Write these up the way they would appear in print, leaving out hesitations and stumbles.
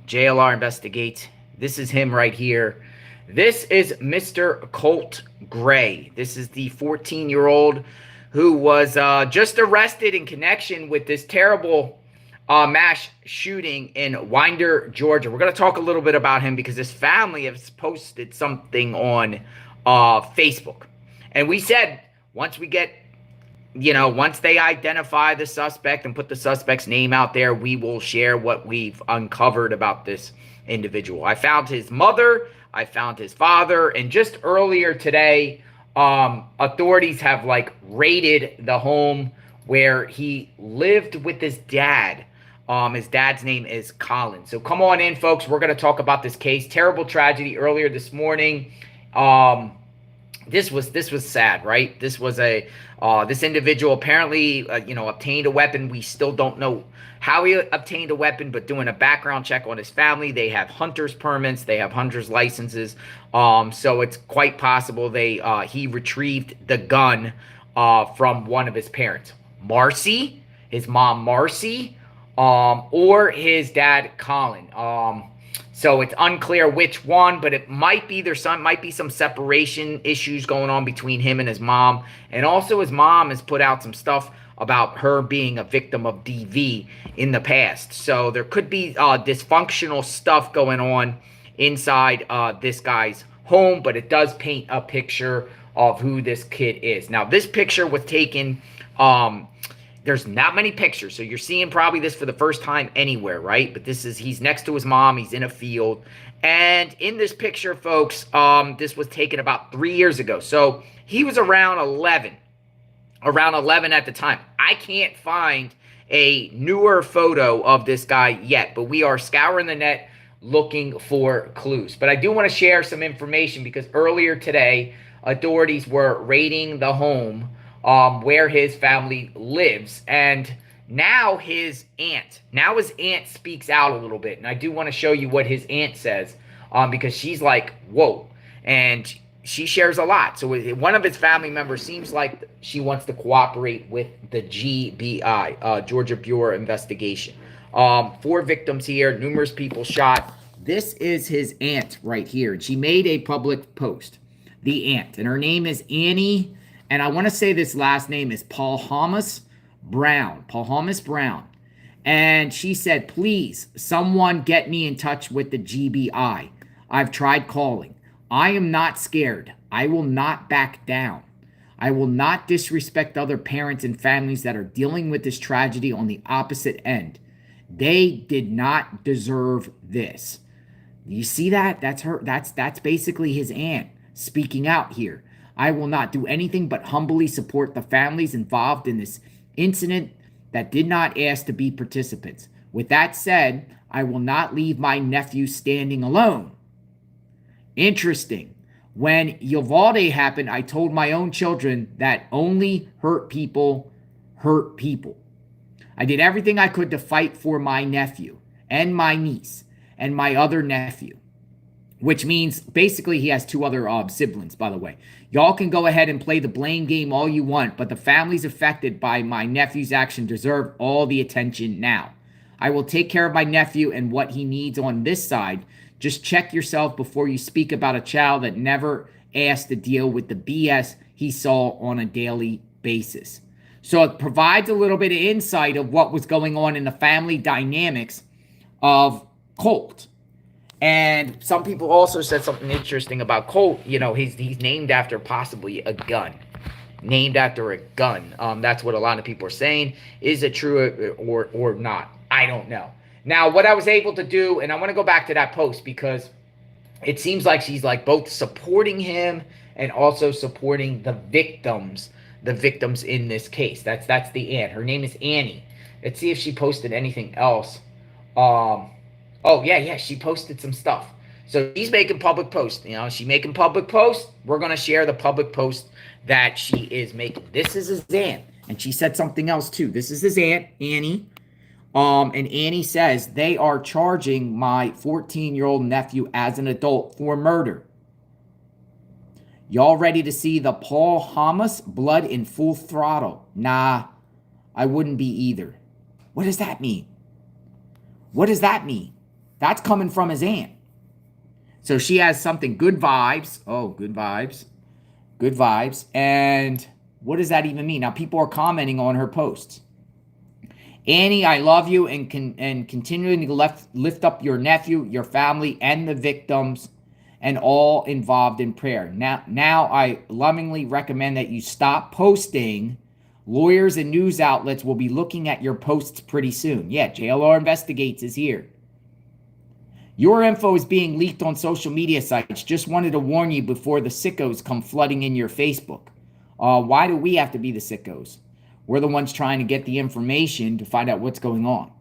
JLR Investigate. This is him right here. This is Mr. Colt Gray. This is the 14-year-old who was just arrested in connection with this terrible mass shooting in Winder, Georgia. We're going to talk a little bit about him because his family has posted something on Facebook. And we said once we get once they identify the suspect and put the suspect's name out there, we will share what we've uncovered about this individual. I found his mother, I found his father, and just earlier today, authorities have raided the home where he lived with his dad. His dad's name is Colin. So come on in, folks. We're going to talk about this case. Terrible tragedy earlier this morning. This was sad, right? This was this individual apparently obtained a weapon. We still don't know how he obtained a weapon, but doing a background check on his family, they have hunter's permits, they have hunter's licenses. So it's quite possible he retrieved the gun from one of his parents, Marcee, his mom Marcee, or his dad Colin. So it's unclear which one, but it might be might be some separation issues going on between him and his mom. And also his mom has put out some stuff about her being a victim of DV in the past. So there could be dysfunctional stuff going on inside this guy's home, but it does paint a picture of who this kid is. Now, this picture was taken there's not many pictures, so you're seeing probably this for the first time anywhere, right? But he's next to his mom, he's in a field, and in this picture, folks, this was taken about 3 years ago, so he was around 11 at the time. I can't find a newer photo of this guy yet, but we are scouring the net looking for clues. But I do want to share some information because earlier today, authorities were raiding the home where his family lives, and now his aunt speaks out a little bit, and I do want to show you what his aunt says, because she's like, whoa, and she shares a lot. So one of his family members seems like she wants to cooperate with the GBI, Georgia Bureau of Investigation. 4 victims here, numerous people shot. This is his aunt right here, and she made a public post, the aunt, and her name is Annie. And I want to say this last name is Polhamus Brown. And she said, please, someone get me in touch with the GBI. I've tried calling. I am not scared. I will not back down. I will not disrespect other parents and families that are dealing with this tragedy on the opposite end. They did not deserve this. You see that? That's her. That's basically his aunt speaking out here. I will not do anything but humbly support the families involved in this incident that did not ask to be participants. With that said, I will not leave my nephew standing alone. Interesting. When Uvalde happened, I told my own children that only hurt people hurt people. I did everything I could to fight for my nephew and my niece and my other nephew. Which means basically he has 2 other siblings, by the way. Y'all can go ahead and play the blame game all you want, but the families affected by my nephew's action deserve all the attention now. I will take care of my nephew and what he needs on this side. Just check yourself before you speak about a child that never asked to deal with the BS he saw on a daily basis. So it provides a little bit of insight of what was going on in the family dynamics of Colt. And some people also said something interesting about Colt. He's named after possibly a gun. Named after a gun. That's what a lot of people are saying. Is it true or not? I don't know. Now, what I was able to do, and I want to go back to that post because it seems like she's both supporting him and also supporting the victims in this case. That's the aunt. Her name is Annie. Let's see if she posted anything else. Oh, yeah, she posted some stuff. So she's making public posts. She's making public posts. We're going to share the public post that she is making. This is his aunt. And she said something else, too. This is his aunt, Annie. And Annie says, they are charging my 14-year-old nephew as an adult for murder. Y'all ready to see the Polhamus blood in full throttle? Nah, I wouldn't be either. What does that mean? What does that mean? That's coming from his aunt. So she has something, good vibes. Oh, good vibes. Good vibes. And what does that even mean? Now, people are commenting on her posts. Annie, I love you and continuing to lift up your nephew, your family, and the victims and all involved in prayer. Now I lovingly recommend that you stop posting. Lawyers and news outlets will be looking at your posts pretty soon. Yeah, JLR Investigates is here. Your info is being leaked on social media sites. Just wanted to warn you before the sickos come flooding in your Facebook. Why do we have to be the sickos? We're the ones trying to get the information to find out what's going on.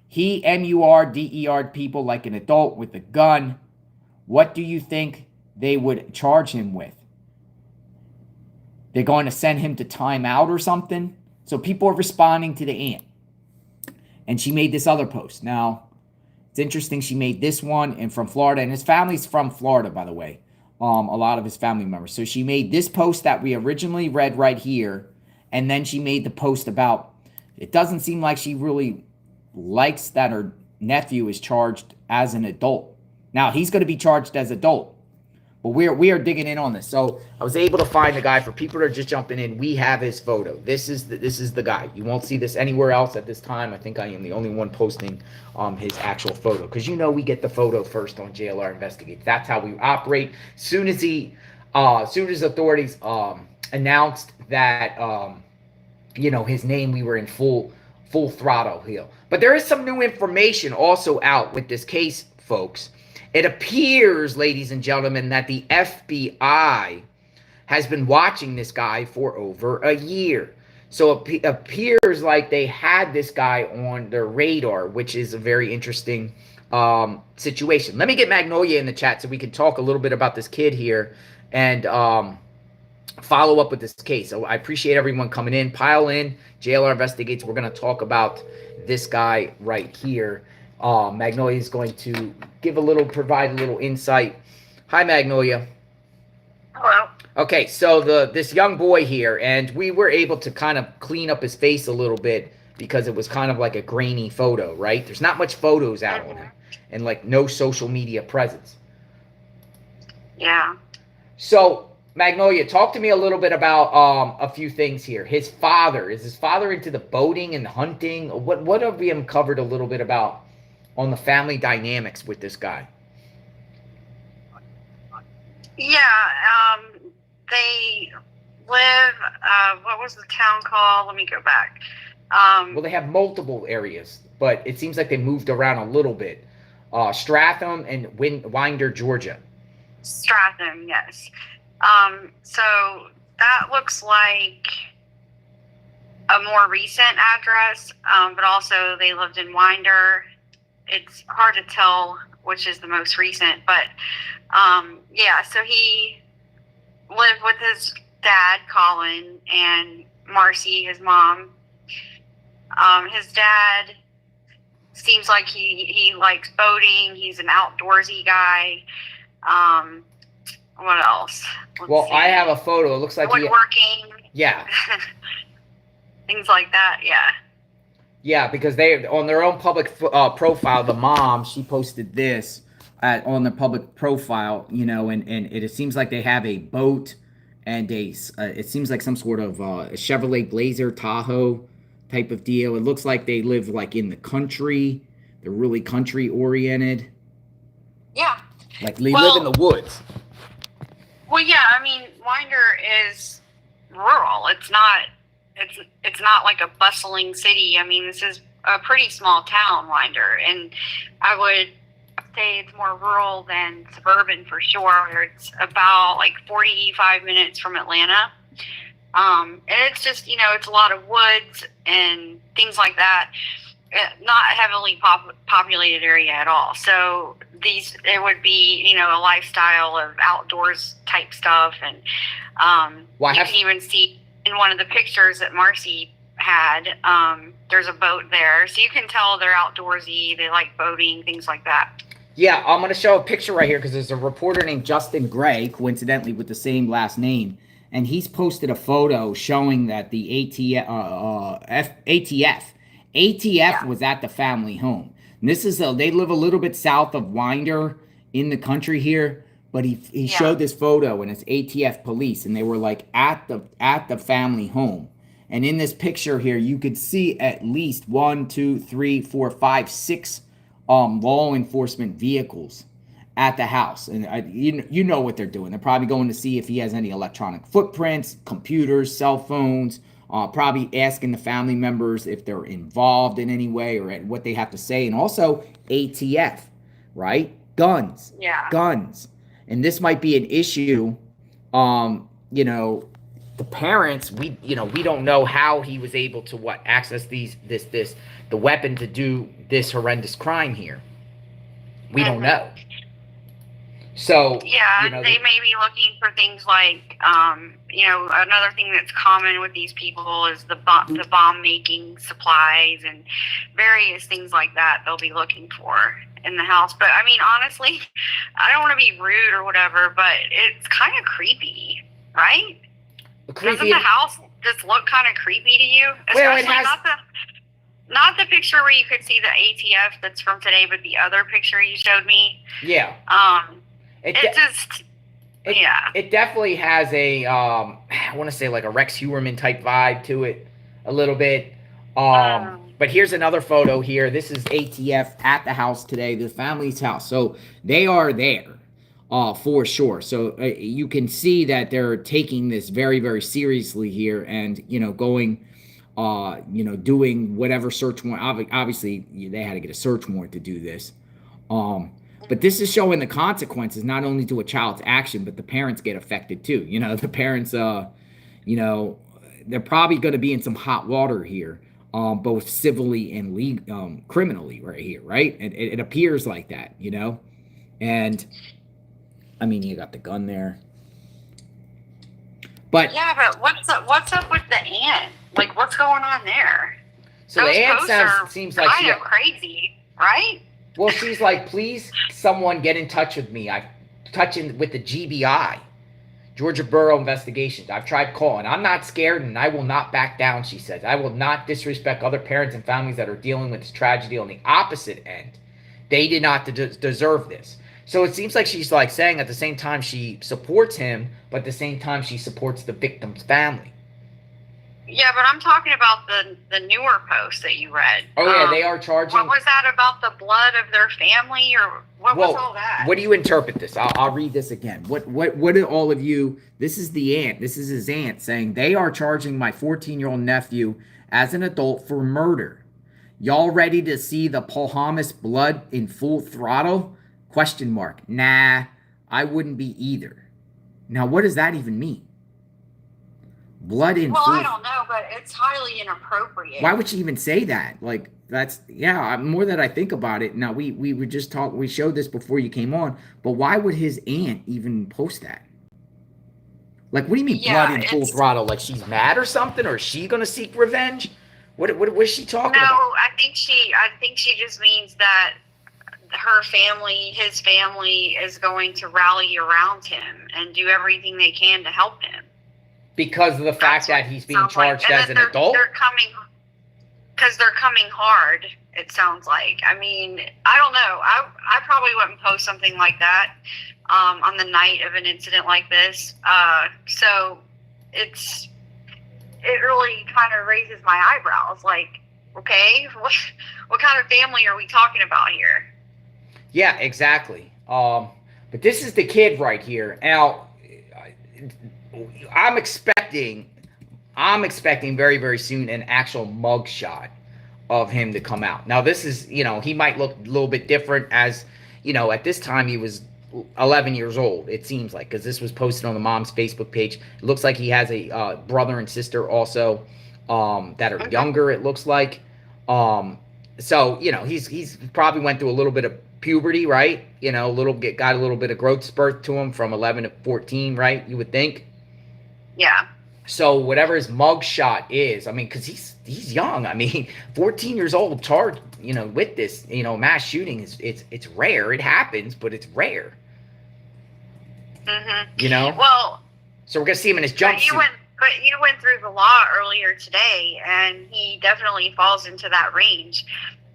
He MURDER'd people like an adult with a gun. What do you think they would charge him with? They're going to send him to timeout or something? So people are responding to the aunt. And she made this other post. Now, it's interesting she made this one and from Florida. And his family's from Florida, by the way. A lot of his family members. So she made this post that we originally read right here. And then she made the post about, it doesn't seem like she really likes that her nephew is charged as an adult. Now, he's going to be charged as adult. But we are digging in on this. So I was able to find the guy. For people that are just jumping in, we have his photo. This is the guy. You won't see this anywhere else at this time. I think I am the only one posting his actual photo, because we get the photo first on JLR Investigates. That's how we operate. Soon as authorities announced that his name, we were in full throttle here. But there is some new information also out with this case, folks. It appears, ladies and gentlemen, that the FBI has been watching this guy for over a year. So it appears like they had this guy on their radar, which is a very interesting situation. Let me get Magnolia in the chat so we can talk a little bit about this kid here and follow up with this case. So I appreciate everyone coming in. Pile in. JLR Investigates. We're going to talk about this guy right here. Magnolia is going to provide a little insight. Hi, Magnolia. Hello. Okay, so this young boy here, and we were able to kind of clean up his face a little bit because it was kind of like a grainy photo, right? There's not much photos out on him, and like no social media presence. Yeah. So, Magnolia, talk to me a little bit about a few things here. Is his father into the boating and hunting? What have we uncovered a little bit about on the family dynamics with this guy? Yeah, they live, what was the town called? Let me go back. Well, they have multiple areas, but it seems like they moved around a little bit. Stratham and Winder, Georgia. Stratham, yes. So that looks like a more recent address, but also they lived in Winder. It's hard to tell which is the most recent, but yeah, so he lived with his dad, Colin, and Marcee, his mom. His dad seems like he likes boating. He's an outdoorsy guy. What else? Let's see. I have a photo. It looks like woodworking. Yeah. Things like that, yeah. Yeah, because they, on their own public profile, the mom, she posted this on their public profile, and it seems like they have a boat and it seems like some sort of a Chevrolet Blazer Tahoe type of deal. It looks like they live like in the country. They're really country oriented. Yeah. Like they live in the woods. Well, yeah, I mean, Winder is rural. It's not like a bustling city. I mean, this is a pretty small town, Winder, and I would say it's more rural than suburban for sure. It's about like 45 minutes from Atlanta. And it's just, it's a lot of woods and things like that. Not a heavily populated area at all. So it would be, a lifestyle of outdoors type stuff. And you can even see in one of the pictures that Marcee had, there's a boat there. So you can tell they're outdoorsy. They like boating, things like that. Yeah, I'm going to show a picture right here because there's a reporter named Justin Gray, coincidentally with the same last name. And he's posted a photo showing that the ATF was at the family home. And this is they live a little bit south of Winder in the country here, but he showed this photo and it's ATF police and they were like at the family home. And in this picture here, you could see at least 1, 2, 3, 4, 5, 6 law enforcement vehicles at the house. And you know what they're doing. They're probably going to see if he has any electronic footprints, computers, cell phones, probably asking the family members if they're involved in any way or what they have to say. And also ATF, right? Guns. Yeah. Guns. And this might be an issue. You know, the parents, we don't know how he was able to access the weapon to do this horrendous crime here. We don't know. So yeah, they may be looking for things like, another thing that's common with these people is the bomb making supplies and various things like that. They'll be looking for in the house. But I mean, honestly, I don't want to be rude or whatever, but it's kind of creepy, right? Doesn't the house just look kind of creepy to you? Especially not the picture where you could see the ATF that's from today, but the other picture you showed me. Yeah. It definitely has a I want to say like a Rex Heuermann type vibe to it a little bit. But here's another photo here. This is ATF at the house today, the family's house. So they are there for sure. So you can see that they're taking this very, very seriously here and, going, doing whatever search warrant. Obviously, they had to get a search warrant to do this. But this is showing the consequences, not only to a child's action, but the parents get affected too. The parents, they're probably going to be in some hot water here, both civilly and criminally right here, right? And it appears like that, And, I mean, you got the gun there. But yeah, but what's up with the aunt? Like, what's going on there? So those the aunt seems like kind of crazy, right? Well, she's like, please, someone get in touch with me. I'm touching with the GBI, Georgia Bureau Investigations. I've tried calling. I'm not scared, and I will not back down, she says. I will not disrespect other parents and families that are dealing with this tragedy on the opposite end. They did not deserve this. So it seems like she's like saying at the same time she supports him, but at the same time she supports the victim's family. Yeah, but I'm talking about the newer post that you read. Oh, yeah, they are charging. What was that about the blood of their family, or what was all that? What do you interpret this? I'll read this again. What do all of you, this is the aunt, this is his aunt saying, they are charging my 14-year-old nephew as an adult for murder. Y'all ready to see the Polhamus blood in full throttle? ? Nah, I wouldn't be either. Now, what does that even mean? Blood in full. I don't know, but it's highly inappropriate. Why would she even say that? Like, that's, more that I think about it. Now, we would just talk, we showed this before you came on, but why would his aunt even post that? Like, what do you mean blood in full throttle? Like, she's mad or something? Or is she going to seek revenge? What is she talking about? No, I think she just means that her family, his family, is going to rally around him and do everything they can to help him. Because of the fact that he's being charged as an adult? Because they're coming hard, it sounds like. I mean, I don't know. I probably wouldn't post something like that on the night of an incident like this. So it really kind of raises my eyebrows. Like, okay, what kind of family are we talking about here? Yeah, exactly. But this is the kid right here. Now, I'm expecting very, very soon an actual mugshot of him to come out. Now, this is, he might look a little bit different as, at this time he was 11 years old, it seems like, because this was posted on the mom's Facebook page. It looks like he has a brother and sister also that are younger, it looks like. So, he's probably went through a little bit of puberty, right? Got a little bit of growth spurt to him from 11 to 14, right? You would think. Yeah. So whatever his mugshot is, I mean, because he's young. I mean, 14 years old, charged, with this, mass shooting it's rare. It happens, but it's rare. Mm-hmm. Well. So we're gonna see him in his jumpsuit. But you went through the law earlier today, and he definitely falls into that range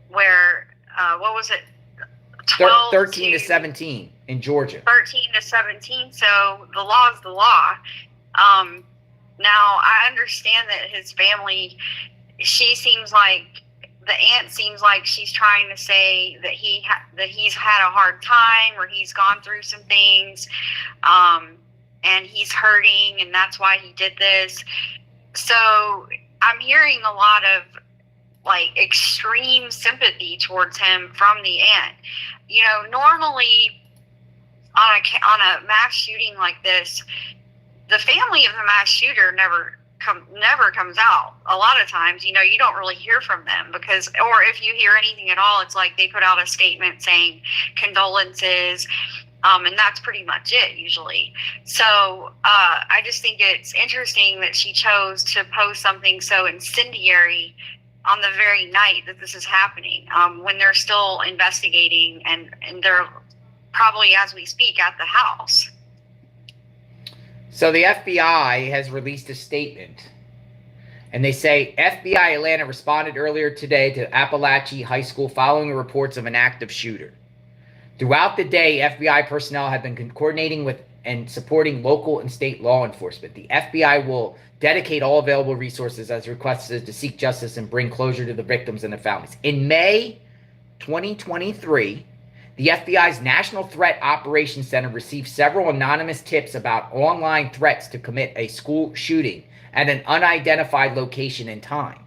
where what was it? 12 13 to 17 in Georgia. 13 to 17. So the law is the law. Now I understand that his family, she seems like, the aunt seems like she's trying to say that he's had a hard time, or he's gone through some things, and he's hurting, and that's why he did this. So I'm hearing a lot of like extreme sympathy towards him from the aunt. You know, normally on a mass shooting like this, the family of the mass shooter never comes out. A lot of times, you know, you don't really hear from them, because, or if you hear anything at all, it's like they put out a statement saying condolences, and that's pretty much it usually. So I just think it's interesting that she chose to post something so incendiary on the very night that this is happening, when they're still investigating, and they're probably, as we speak, at the house. So the FBI has released a statement, and they say FBI Atlanta responded earlier today to Apalachee High School following reports of an active shooter. Throughout the day, FBI personnel have been coordinating with and supporting local and state law enforcement. The FBI will dedicate all available resources as requested to seek justice and bring closure to the victims and their families. In May 2023, the FBI's National Threat Operations Center received several anonymous tips about online threats to commit a school shooting at an unidentified location and time.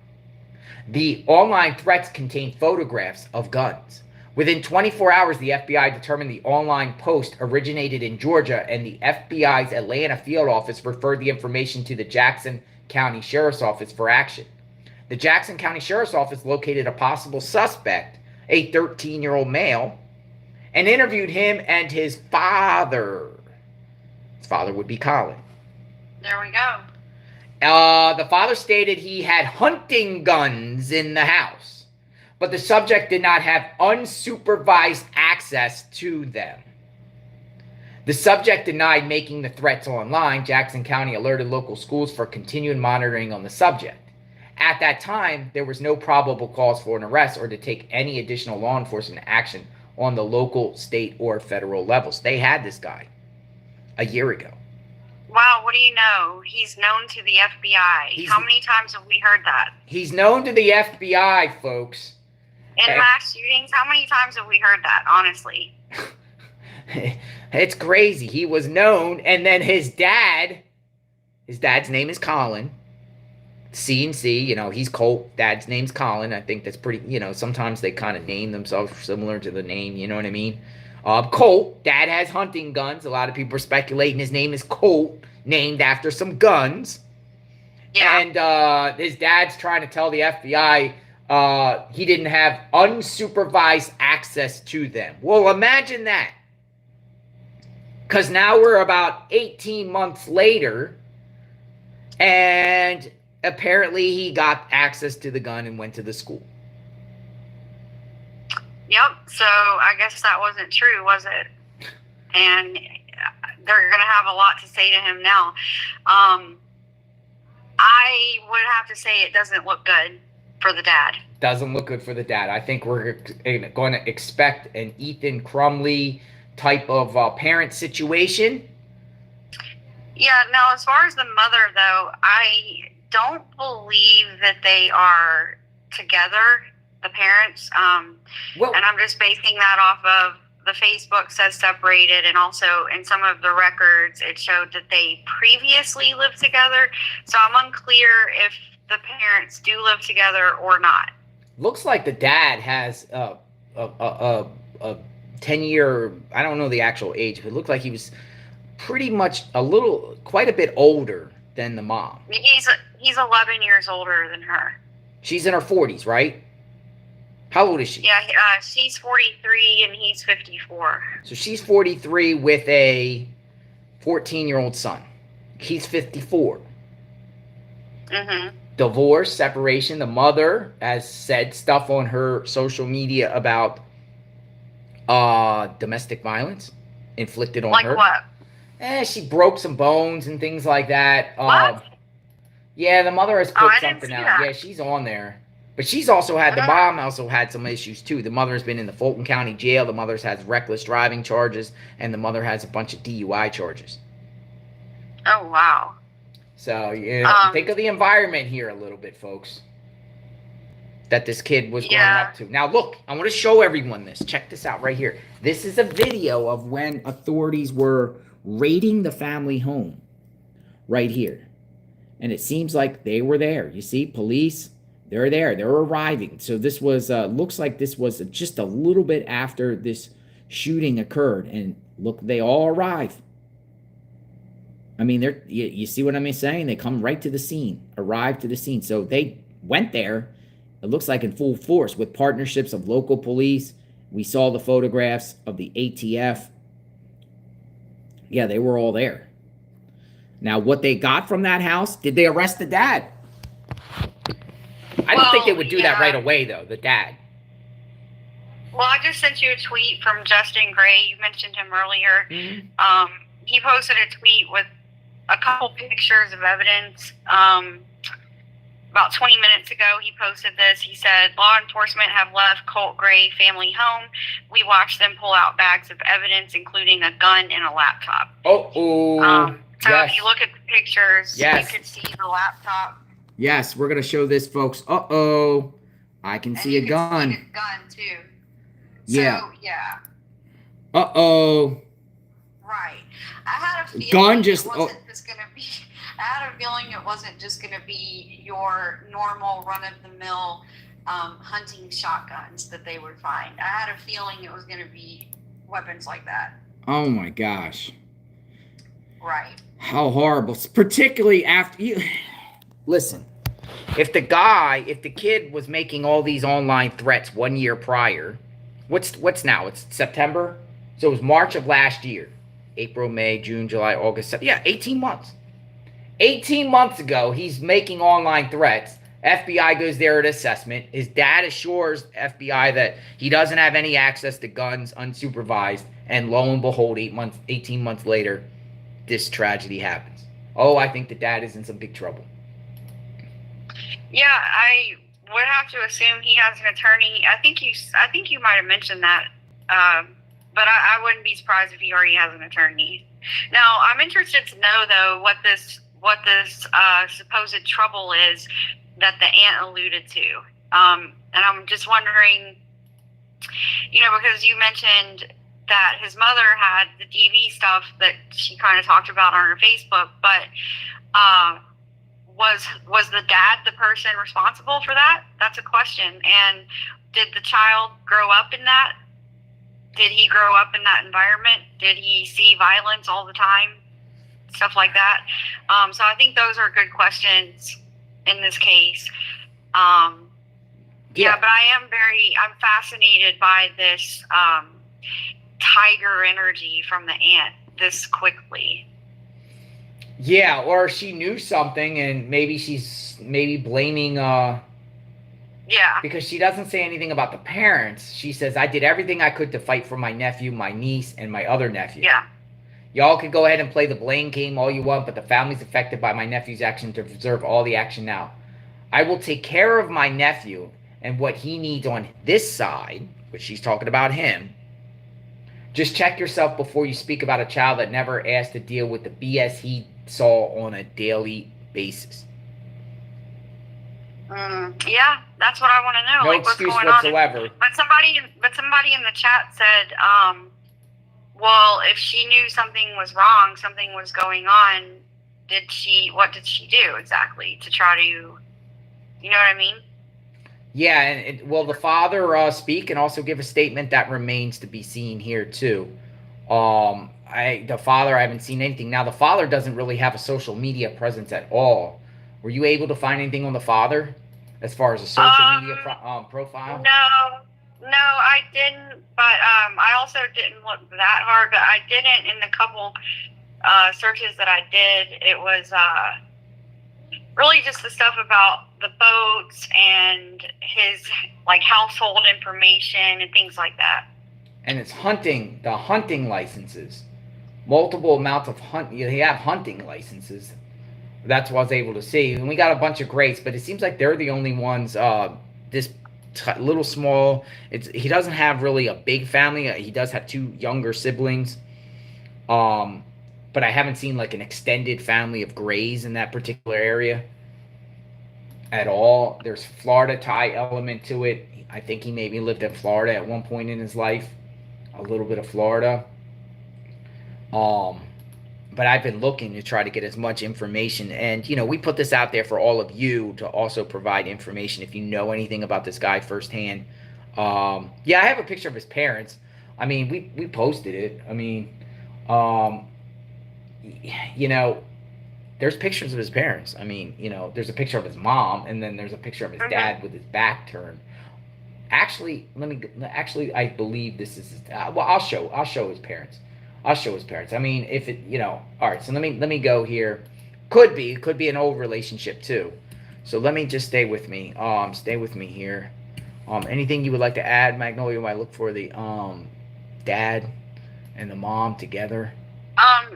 The online threats contained photographs of guns. Within 24 hours, the FBI determined the online post originated in Georgia, and the FBI's Atlanta field office referred the information to the Jackson County Sheriff's Office for action. The Jackson County Sheriff's Office located a possible suspect, a 13-year-old male, and interviewed him and his father. His father would be Colin. There we go. The father stated he had hunting guns in the house, but the subject did not have unsupervised access to them. The subject denied making the threats online. Jackson County alerted local schools for continued monitoring on the subject. At that time, there was no probable cause for an arrest or to take any additional law enforcement action on the local, state, or federal levels. They had this guy a year ago. Wow, what do you know? He's known to the FBI. How many times have we heard that? He's known to the FBI, folks. In mass shootings, how many times have we heard that, honestly? It's crazy. He was known, and then his dad's name is Colin. C&C, you know, he's Colt. Dad's name's Colin. I think that's pretty, you know, sometimes they kind of name themselves similar to the name, you know what I mean? Colt, dad has hunting guns. A lot of people are speculating his name is Colt, named after some guns. Yeah. And his dad's trying to tell the FBI he didn't have unsupervised access to them. Well, imagine that. Because now we're about 18 months later, and apparently he got access to the gun and went to the school. Yep, so I guess that wasn't true, was it? And they're going to have a lot to say to him now. I would have to say it doesn't look good for the dad. Doesn't look good for the dad. I think we're going to expect an Ethan Crumley type of parent situation. Yeah, no, as far as the mother, though, I don't believe that they are together, the parents. Well, and I'm just basing that off of the Facebook says separated, and also in some of the records it showed that they previously lived together. So I'm unclear if the parents do live together or not. Looks like the dad has a 10-year, I don't know the actual age, but it looked like he was pretty much quite a bit older than the mom. He's 11 years older than her. She's in her 40s, right? How old is she? Yeah, she's 43 and he's 54. So she's 43 with a 14-year-old son. He's 54. Mm-hmm. Divorce, separation. The mother has said stuff on her social media about domestic violence inflicted on her. Like what? She broke some bones and things like that. What? Yeah, the mother has put I didn't something see out. that. Yeah, she's on there. But she's also had, the mom also had some issues too. The mother's been in the Fulton County Jail. The mother's has reckless driving charges, and the mother has a bunch of DUI charges. Oh, wow. So, think of the environment here a little bit, folks, that this kid was growing up to. Now, look, I want to show everyone this. Check this out right here. This is a video of when authorities were raiding the family home right here. And it seems like they were there. You see, police, they're there. They're arriving. So this was, looks like this was just a little bit after this shooting occurred. And look, they all arrive. I mean, you see what I'm saying? They come right to the scene, arrive to the scene. So they went there, it looks like in full force, with partnerships of local police. We saw the photographs of the ATF. Yeah, they were all there. Now, what they got from that house, did they arrest the dad? I don't think they would do that right away, though, the dad. Well, I just sent you a tweet from Justin Gray. You mentioned him earlier. Mm-hmm. He posted a tweet with a couple pictures of evidence. About 20 minutes ago, he posted this. He said, law enforcement have left Colt Gray family home. We watched them pull out bags of evidence, including a gun and a laptop. So if you look at the pictures, you can see the laptop. Yes, we're going to show this, folks. I can see a gun. See a gun, too. Yeah. So, yeah. Right. I had a feeling it wasn't just going to be. I had a feeling it wasn't just going to be your normal run-of-the-mill hunting shotguns that they would find. I had a feeling it was going to be weapons like that. Oh my gosh. Right. How horrible. Particularly after you. Listen, if the kid was making all these online threats 1 year prior, what's now? It's September, so it was March of last year. April, May, June, July, August, September. Yeah, 18 months. 18 months ago, he's making online threats. FBI goes there at assessment. His dad assures FBI that he doesn't have any access to guns unsupervised. And lo and behold, 18 months later, this tragedy happens. Oh, I think the dad is in some big trouble. Yeah, I would have to assume he has an attorney. I think you might have mentioned that. But I wouldn't be surprised if he already has an attorney. Now, I'm interested to know, though, what this supposed trouble is that the aunt alluded to. And I'm just wondering, because you mentioned that his mother had the DV stuff that she kind of talked about on her Facebook, but was the dad the person responsible for that? That's a question. And did the child grow up in that? Did he grow up in that environment? Did he see violence all the time? Stuff like that. So I think those are good questions in this case. But I'm fascinated by this tiger energy from the aunt this quickly. Yeah, or she knew something and maybe she's blaming because she doesn't say anything about the parents. She says, I did everything I could to fight for my nephew, my niece, and my other nephew. Yeah. Y'all can go ahead and play the blame game all you want, but the family's affected by my nephew's action to deserve all the action now. I will take care of my nephew and what he needs on this side, which she's talking about him. Just check yourself before you speak about a child that never asked to deal with the BS he saw on a daily basis. Yeah, that's what I want to know. No excuse whatsoever. But somebody in the chat said, well, if she knew something was wrong, something was going on, what did she do exactly to try to, you know what I mean? Yeah, and will the father speak and also give a statement? That remains to be seen here too. The father, I haven't seen anything. Now, the father doesn't really have a social media presence at all. Were you able to find anything on the father as far as a social media profile? No, I didn't. But I also didn't look that hard. But I didn't in the couple searches that I did. It was really just the stuff about the boats and his household information and things like that. And it's the hunting licenses. Multiple amounts of they have hunting licenses. That's what I was able to see. And we got a bunch of greats, but it seems like they're the only ones this little small. He doesn't have really a big family. He does have two younger siblings. Um, but I haven't seen like an extended family of Grays in that particular area at all. There's Florida tie element to it. I think he maybe lived in Florida at one point in his life. A little bit of Florida. Um, but I've been looking to try to get as much information. And, we put this out there for all of you to also provide information if you know anything about this guy firsthand. Yeah, I have a picture of his parents. I mean, we posted it. I mean, um, you know, there's pictures of his parents. I mean, there's a picture of his mom, and then there's a picture of his dad with his back turned. Actually, I believe this is his. Well, I'll show his parents. I'll show his parents. I mean, if it, all right. So let me go here. Could be an old relationship too. So let me just stay with me. Stay with me here. Anything you would like to add, Magnolia? While I look for the dad and the mom together.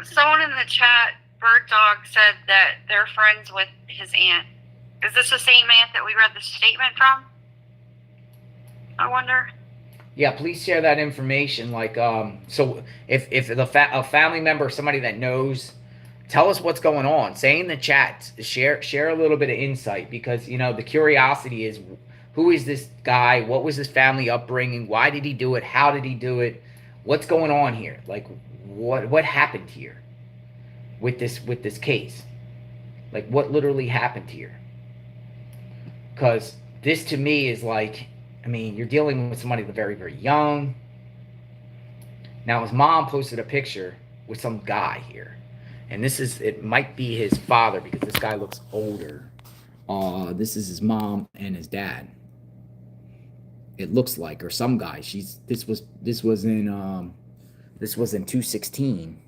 Someone in the chat, Bird Dog, said that they're friends with his aunt. Is this the same aunt that we read the statement from? I wonder. Yeah, please share that information. Like, so if a family member, somebody that knows, tell us what's going on. Say in the chat, share a little bit of insight, because the curiosity is, who is this guy? What was his family upbringing? Why did he do it? How did he do it? What's going on here? Like, what happened here with this case? Like, what literally happened here? Because this to me is like, I mean, you're dealing with somebody that's very, very young. Now, his mom posted a picture with some guy here. And it might be his father, because this guy looks older. This is his mom and his dad. It looks like, or some guy. This was in 216.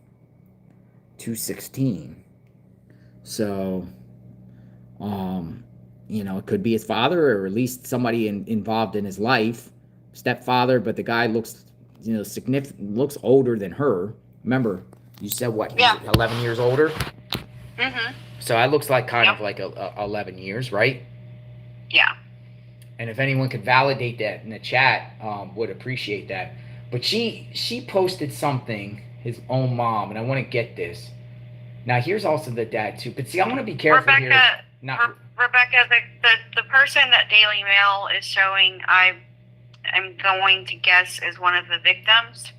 216. So, it could be his father, or at least somebody involved in his life, stepfather. But the guy looks, significant, looks older than her. Remember, you said what? Yeah. 11 years older. Mhm. So that looks like kind of like 11 years, right? Yeah. And if anyone could validate that in the chat, would appreciate that. But she posted something, his own mom, and I want to get this. Now here's also the dad too. But see, I want to be careful here. Rebecca, the person that Daily Mail is showing, I am going to guess is one of the victims.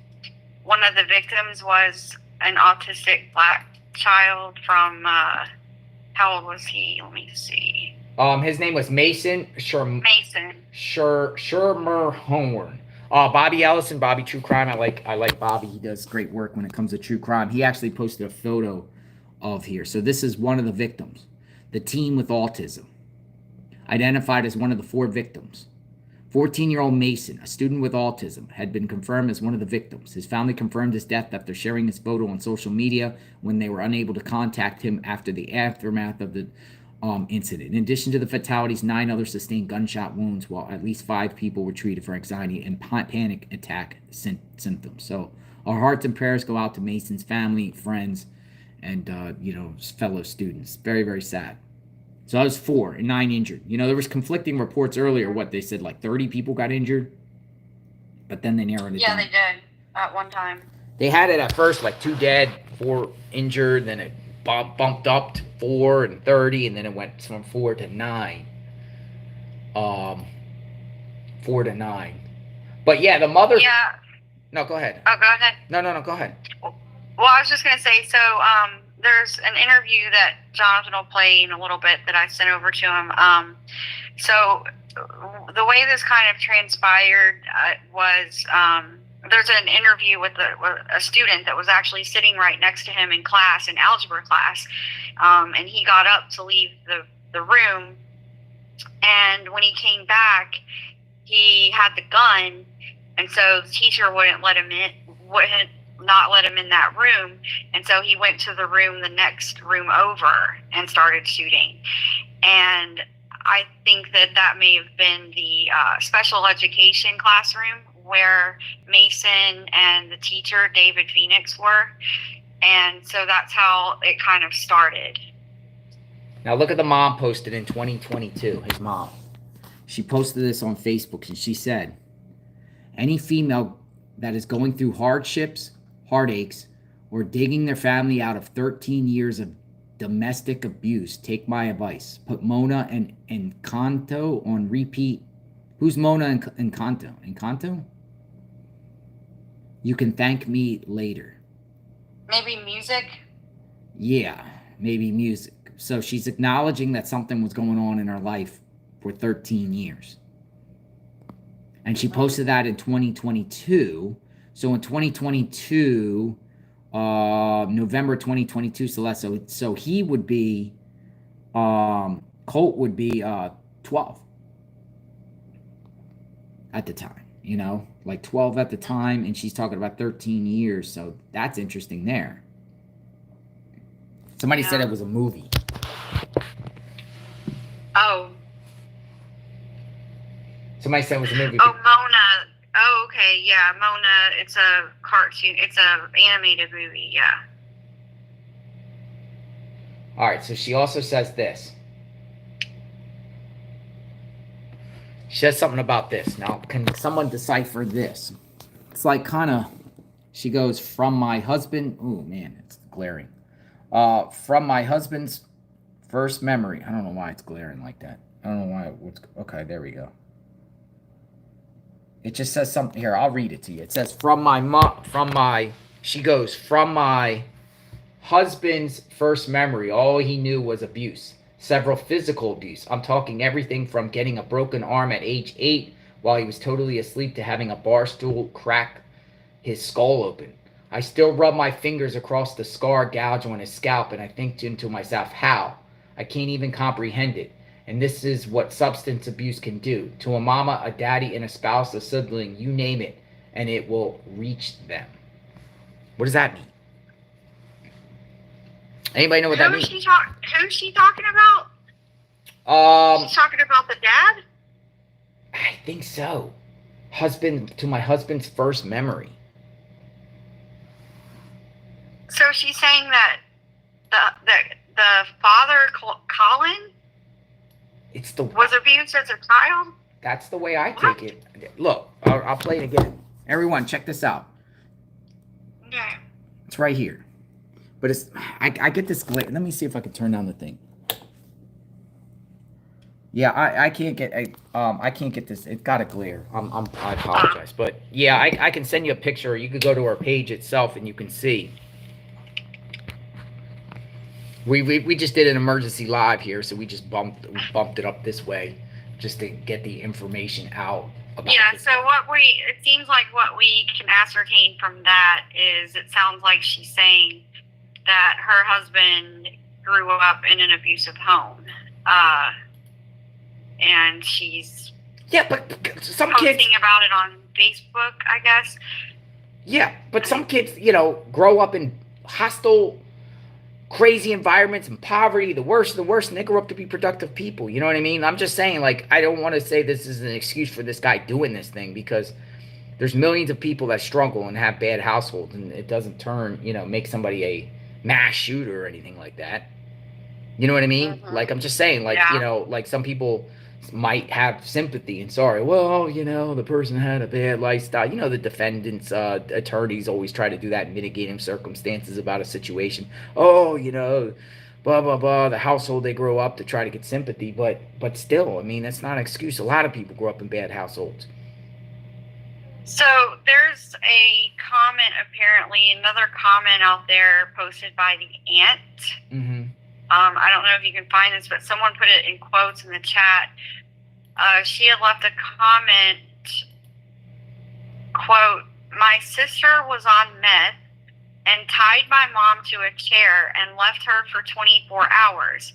One of the victims was an autistic black child from, how old was he? Let me see. His name was Mason Shermerhorn. Bobby Ellison, Bobby True Crime. I like Bobby. He does great work when it comes to true crime. He actually posted a photo of here. So this is one of the victims. The teen with autism, identified as one of the 4 victims. 14-year-old Mason, a student with autism, had been confirmed as one of the victims. His family confirmed his death after sharing his photo on social media when they were unable to contact him after the aftermath of the incident. In addition to the fatalities, 9 others sustained gunshot wounds, while at least 5 people were treated for anxiety and panic attack symptoms. So our hearts and prayers go out to Mason's family, friends, and fellow students. Very, very sad. So that was 4 and 9 injured. There was conflicting reports earlier. What they said, like 30 people got injured, but then they narrowed it down. Yeah, they did at one time. They had it at first like 2 dead, 4 injured. Then it bumped up to 4 and 30, and then it went from 4 to 9. 4 to 9. But yeah, the mother. Yeah. No, go ahead. Oh, go ahead. No, go ahead. Well, I was just gonna say, so there's an interview that Jonathan will play in a little bit that I sent over to him. So the way this kind of transpired was there's an interview with a student that was actually sitting right next to him in class, in algebra class, and he got up to leave the room, and when he came back, he had the gun, and so the teacher wouldn't let him in, not let him in that room, and so he went to the next room over and started shooting. And I think that may have been the special education classroom where Mason and the teacher, David Phoenix, were. And so that's how it kind of started. Now look at the mom posted in 2022, his mom. She posted this on Facebook, and she said, any female that is going through hardships, heartaches, or digging their family out of 13 years of domestic abuse, take my advice. Put Mona and Encanto on repeat. Who's Mona and Encanto? Encanto? You can thank me later. Maybe music? Yeah, maybe music. So she's acknowledging that something was going on in her life for 13 years. And she posted that in 2022. So in 2022, November 2022, so he would be, Colt would be 12 at the time, you know, like 12 at the time, and she's talking about 13 years, so that's interesting there. Somebody said it was a movie. Oh. Somebody said it was a movie. Oh, Mona. Oh, okay, yeah, Mona. It's a cartoon. It's a animated movie, yeah. All right, so she also says this. She says something about this. Now, can someone decipher this? It's like kind of, she goes, from my husband. Oh, man, it's glaring. From my husband's first memory. I don't know why it's glaring like that. I don't know why. Okay, there we go. It just says something here. I'll read it to you. It says from my husband's first memory, all he knew was abuse. Several physical abuse. I'm talking everything from getting a broken arm at age 8 while he was totally asleep to having a bar stool crack his skull open. I still rub my fingers across the scar gouge on his scalp, and I think to myself, how? I can't even comprehend it. And this is what substance abuse can do to a mama, a daddy, and a spouse, a sibling, you name it, and it will reach them. What does that mean? Anybody know what that means? Who's she talking about? She's talking about the dad? I think so. To my husband's first memory. So she's saying that the father, Colin, was abused as a child? That's the way I take it. Look, I'll play it again. Everyone, check this out. Yeah. It's right here. But it's I get this glare. Let me see if I can turn down the thing. Yeah, I can't get I can't get this. It's got a glare. I apologize, but yeah, I can send you a picture. You could go to our page itself and you can see. We just did an emergency live here, so we just bumped it up this way just to get the information out. Yeah, so it seems like what we can ascertain from that is it sounds like she's saying that her husband grew up in an abusive home. And she's but some posting kids about it on Facebook, I guess. Yeah, but some kids, grow up in hostile, crazy environments and poverty, the worst, and they grow up to be productive people. You know what I mean? I'm just saying, I don't want to say this is an excuse for this guy doing this thing, because there's millions of people that struggle and have bad households, and it doesn't make somebody a mass shooter or anything like that. You know what I mean? Mm-hmm. I'm just saying, some people might have sympathy and sorry. Well, the person had a bad lifestyle. The defendant's attorneys always try to do that, mitigating circumstances about a situation. Oh, blah, blah, blah, the household they grow up to try to get sympathy. But still, that's not an excuse. A lot of people grow up in bad households. So there's a comment, apparently, another comment out there posted by the aunt. Mm-hmm. I don't know if you can find this, but someone put it in quotes in the chat. She had left a comment, quote, "My sister was on meth and tied my mom to a chair and left her for 24 hours.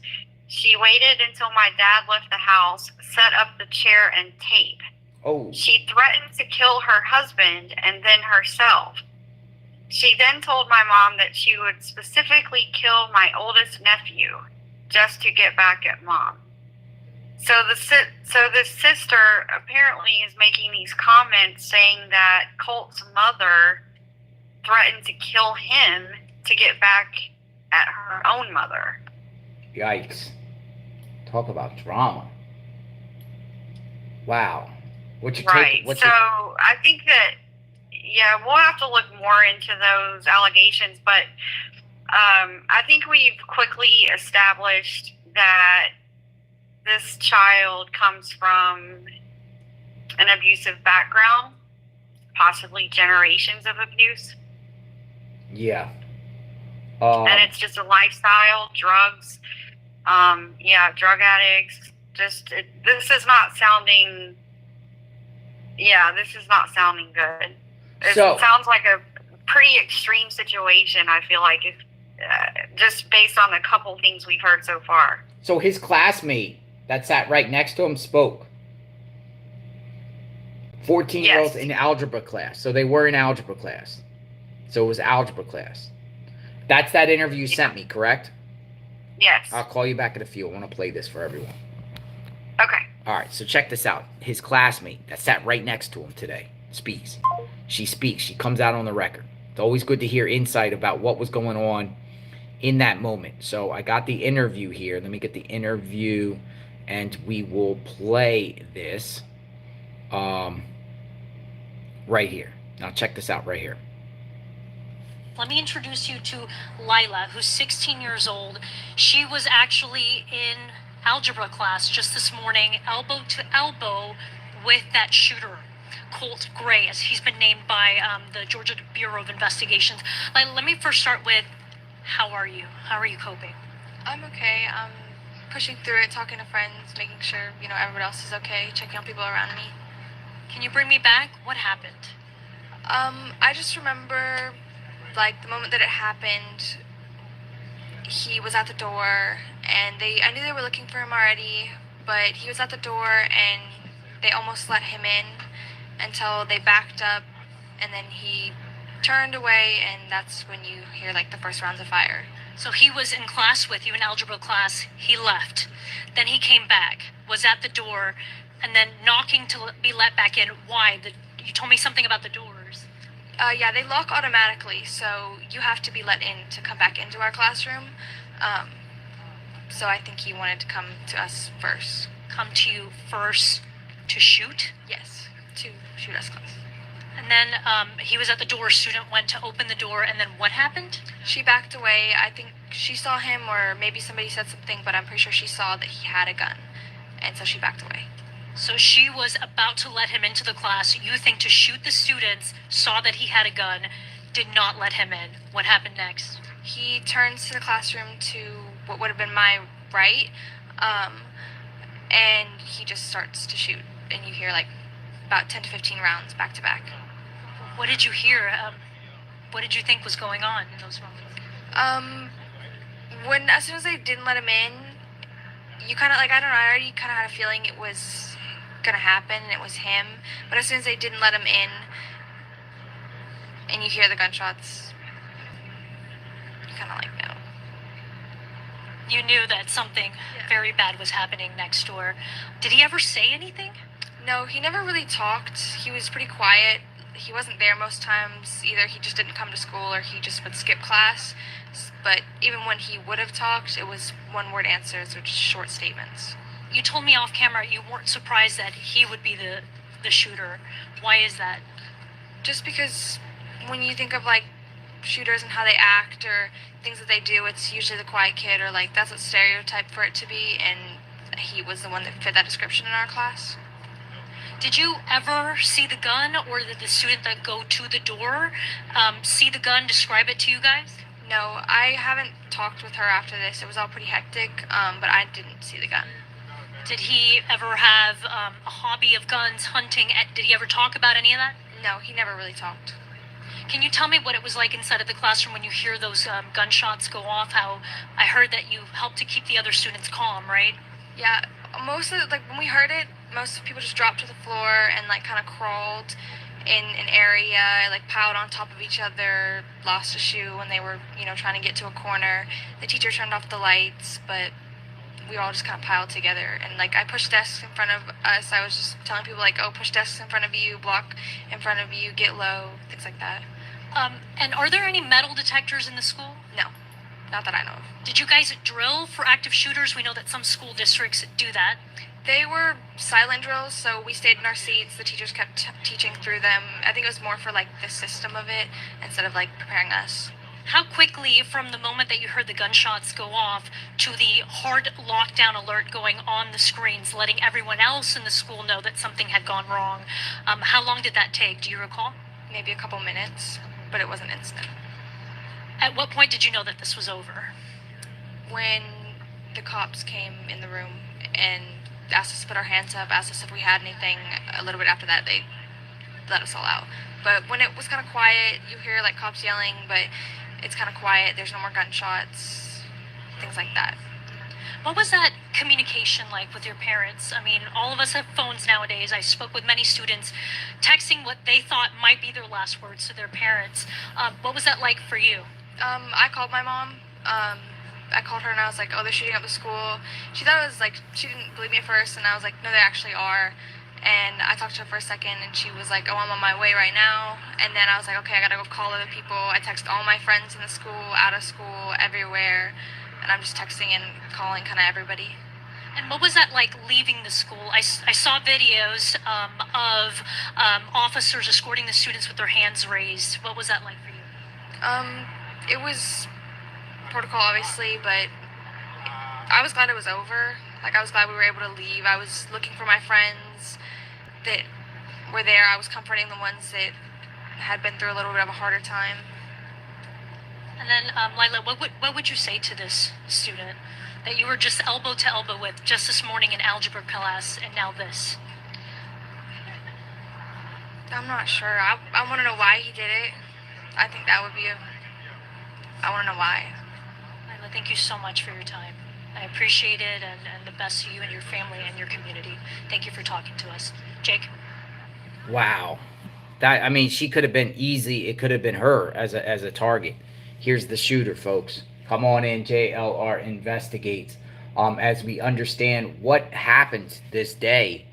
She waited until my dad left the house, set up the chair and tape. Oh. She threatened to kill her husband and then herself. She then told my mom that she would specifically kill my oldest nephew just to get back at mom." So this sister apparently is making these comments saying that Colt's mother threatened to kill him to get back at her own mother. Yikes. Talk about drama. Wow. What's your take? Right. What's So your I think that, yeah, we'll have to look more into those allegations, but I think we've quickly established that this child comes from an abusive background, possibly generations of abuse. yeah? And it's just a lifestyle, drugs, yeah, drug addicts. This is not sounding, yeah, this is not sounding good. It So sounds like a pretty extreme situation, I feel like, if just based on the couple things we've heard so far. so his classmate that sat right next to him spoke. 14-year-olds Yes. in algebra class. So they were in algebra class. So it was algebra class. That's that interview you sent me, correct? Yes. I'll call you back in a few. I want to play this for everyone. Okay. All right, so check this out. His classmate that sat right next to him today speaks. She speaks. She comes out on the record. It's always good to hear insight about what was going on in that moment. So I got the interview here. Let me get the interview, and we will play this right here. Now check this out right here. Let me introduce you to Lila, who's 16 years old. She was actually in algebra class just this morning, elbow to elbow with that shooter, Colt Gray, as he's been named by the Georgia Bureau of Investigations. Lila, let me first start with, how are you? How are you coping? I'm okay. I'm pushing through it, talking to friends, making sure, everyone else is okay, checking on people around me. Can you bring me back? What happened? I just remember, the moment that it happened, he was at the door, and I knew they were looking for him already, but he was at the door, and they almost let him in until they backed up, and then he turned away, and that's when you hear, the first rounds of fire. So he was in class with you, in algebra class. He left. Then he came back, was at the door, and then knocking to be let back in. Why? You told me something about the doors. Yeah, they lock automatically, so you have to be let in to come back into our classroom. So I think he wanted to come to us first. Come to you first to shoot? Yes, to shoot us class. And then he was at the door, student went to open the door, and then what happened? She backed away. I think she saw him, or maybe somebody said something, but I'm pretty sure she saw that he had a gun, and so she backed away. So she was about to let him into the class. You think to shoot the students, saw that he had a gun, did not let him in. What happened next? He turns to the classroom to what would have been my right, and he just starts to shoot, and you hear about 10 to 15 rounds back to back. What did you hear? What did you think was going on in those moments? As soon as they didn't let him in, you kind of I don't know, I already kind of had a feeling it was gonna happen and it was him, but as soon as they didn't let him in and you hear the gunshots, you kind of know. You knew that something very bad was happening next door. Did he ever say anything? No, he never really talked. He was pretty quiet. He wasn't there most times. Either he just didn't come to school or he just would skip class. But even when he would have talked, it was one-word answers or just short statements. You told me off camera you weren't surprised that he would be the shooter. Why is that? Just because when you think of shooters and how they act or things that they do, it's usually the quiet kid, or that's a stereotype for it to be, and he was the one that fit that description in our class. Did you ever see the gun, or did the student that go to the door see the gun, describe it to you guys? No, I haven't talked with her after this. It was all pretty hectic, but I didn't see the gun. Did he ever have a hobby of guns, hunting? Did he ever talk about any of that? No, he never really talked. Can you tell me what it was like inside of the classroom when you hear those gunshots go off? How I heard that you helped to keep the other students calm, right? Yeah, most of when we heard it, most people just dropped to the floor and kind of crawled in an area, piled on top of each other, lost a shoe when they were, trying to get to a corner. The teacher turned off the lights, but we all just kind of piled together. And I pushed desks in front of us. I was just telling people oh, push desks in front of you, block in front of you, get low, things like that. And are there any metal detectors in the school? No, not that I know of. Did you guys drill for active shooters? We know that some school districts do that. They were silent drills, so we stayed in our seats. The teachers kept teaching through them. I think it was more for like the system of it instead of like preparing us. How quickly, from the moment that you heard the gunshots go off to the hard lockdown alert going on the screens, letting everyone else in the school know that something had gone wrong, how long did that take? Do you recall? Maybe a couple minutes, but it wasn't instant. At what point did you know that this was over? When the cops came in the room and asked us to put our hands up, asked us if we had anything. A little bit after that, they let us all out. But when it was kind of quiet, you hear like cops yelling, but it's kind of quiet. There's no more gunshots, things like that. What was that communication like with your parents? I mean, all of us have phones nowadays. I spoke with many students texting what they thought might be their last words to their parents. What was that like for you? I called my mom. I called her and I was like, oh, they're shooting up the school. She thought it was like, she didn't believe me at first, and I was like, no, they actually are. And I talked to her for a second, and she was like, oh, I'm on my way right now. And then I was like, okay, I gotta go call other people. I text all my friends in the school, out of school, everywhere. And I'm just texting and calling kind of everybody. And what was that like leaving the school? I saw videos of officers escorting the students with their hands raised. What was that like for you? It was protocol, obviously, but I was glad it was over. Like, I was glad we were able to leave. I was looking for my friends that were there. I was comforting the ones that had been through a little bit of a harder time. And then, Lila, what would you say to this student that you were just elbow to elbow with just this morning in algebra class, and now this? I'm not sure. I want to know why he did it. I think that would be I want to know why. Lila, thank you so much for your time. I appreciate it, and the best to you and your family and your community. Thank you for talking to us. Jake? Wow. That, I mean, she could have been easy. It could have been her as a target. Here's the shooter, folks. Come on in, JLR Investigates. As we understand what happened this day,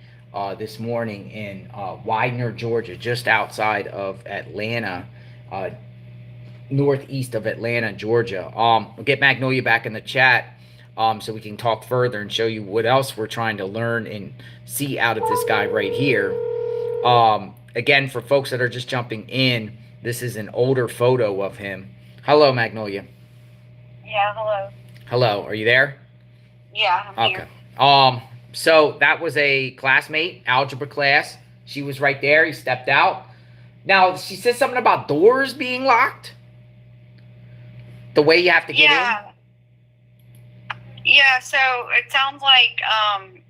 this morning in Widener, Georgia, just outside of Atlanta, northeast of Atlanta, Georgia. We'll get Magnolia back in the chat so we can talk further and show you what else we're trying to learn and see out of this guy right here. Again, for folks that are just jumping in, this is an older photo of him. Hello, Magnolia. Yeah, hello. Hello, are you there? Yeah, I'm Okay. here. So that was a classmate, algebra class. She was right there. He stepped out. Now, she said something about doors being locked. The way you have to get in. Yeah, so it sounds like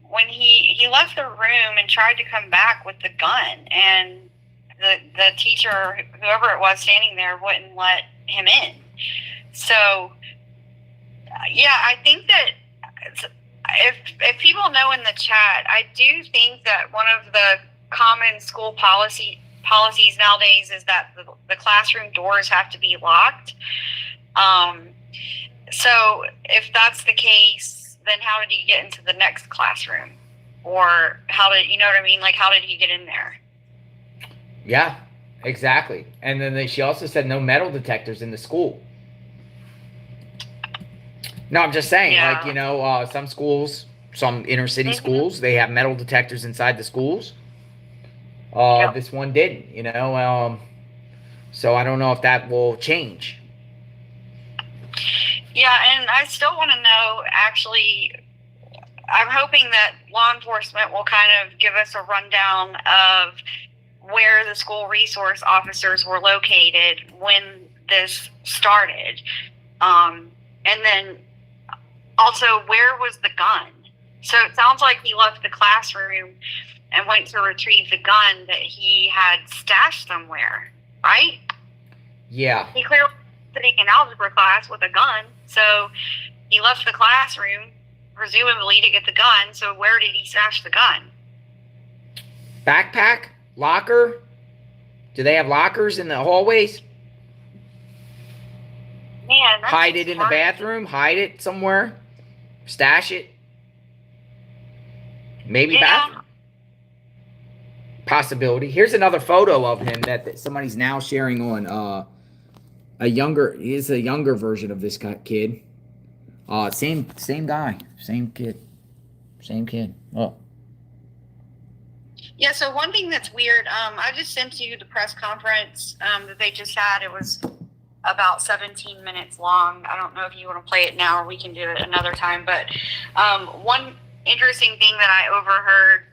when he left the room and tried to come back with the gun, and the teacher, whoever it was standing there, wouldn't let him in. So, yeah, I think that if people know in the chat, I do think that one of the common school policies nowadays is that the classroom doors have to be locked. So if that's the case, then how did he get into the next classroom? Or how did, you know what I mean? Like, how did he get in there? Yeah, exactly. And then she also said no metal detectors in the school. No, I'm just saying, Yeah. like, you know, some schools, some inner city schools, they have metal detectors inside the schools. Yep. This one didn't, you know. So I don't know if that will change. Yeah, and I still want to know, actually, I'm hoping that law enforcement will kind of give us a rundown of where the school resource officers were located when this started. And then also, where was the gun? So it sounds like he left the classroom and went to retrieve the gun that he had stashed somewhere, right? Yeah. He clearly was sitting in algebra class with a gun, so he left the classroom, presumably to get the gun. So where did he stash the gun? Backpack? Locker? Do they have lockers in the hallways? Man, that's Hide it in the smart. bathroom? Hide it somewhere? Stash it? Maybe Yeah. bathroom. Possibility. Here's another photo of him that somebody's now sharing on a younger version of this kid. Same guy, same kid. Oh, Yeah, so one thing that's weird, I just sent you the press conference that they just had. It was about 17 minutes long. I don't know if you want to play it now or we can do it another time. But one interesting thing that I overheard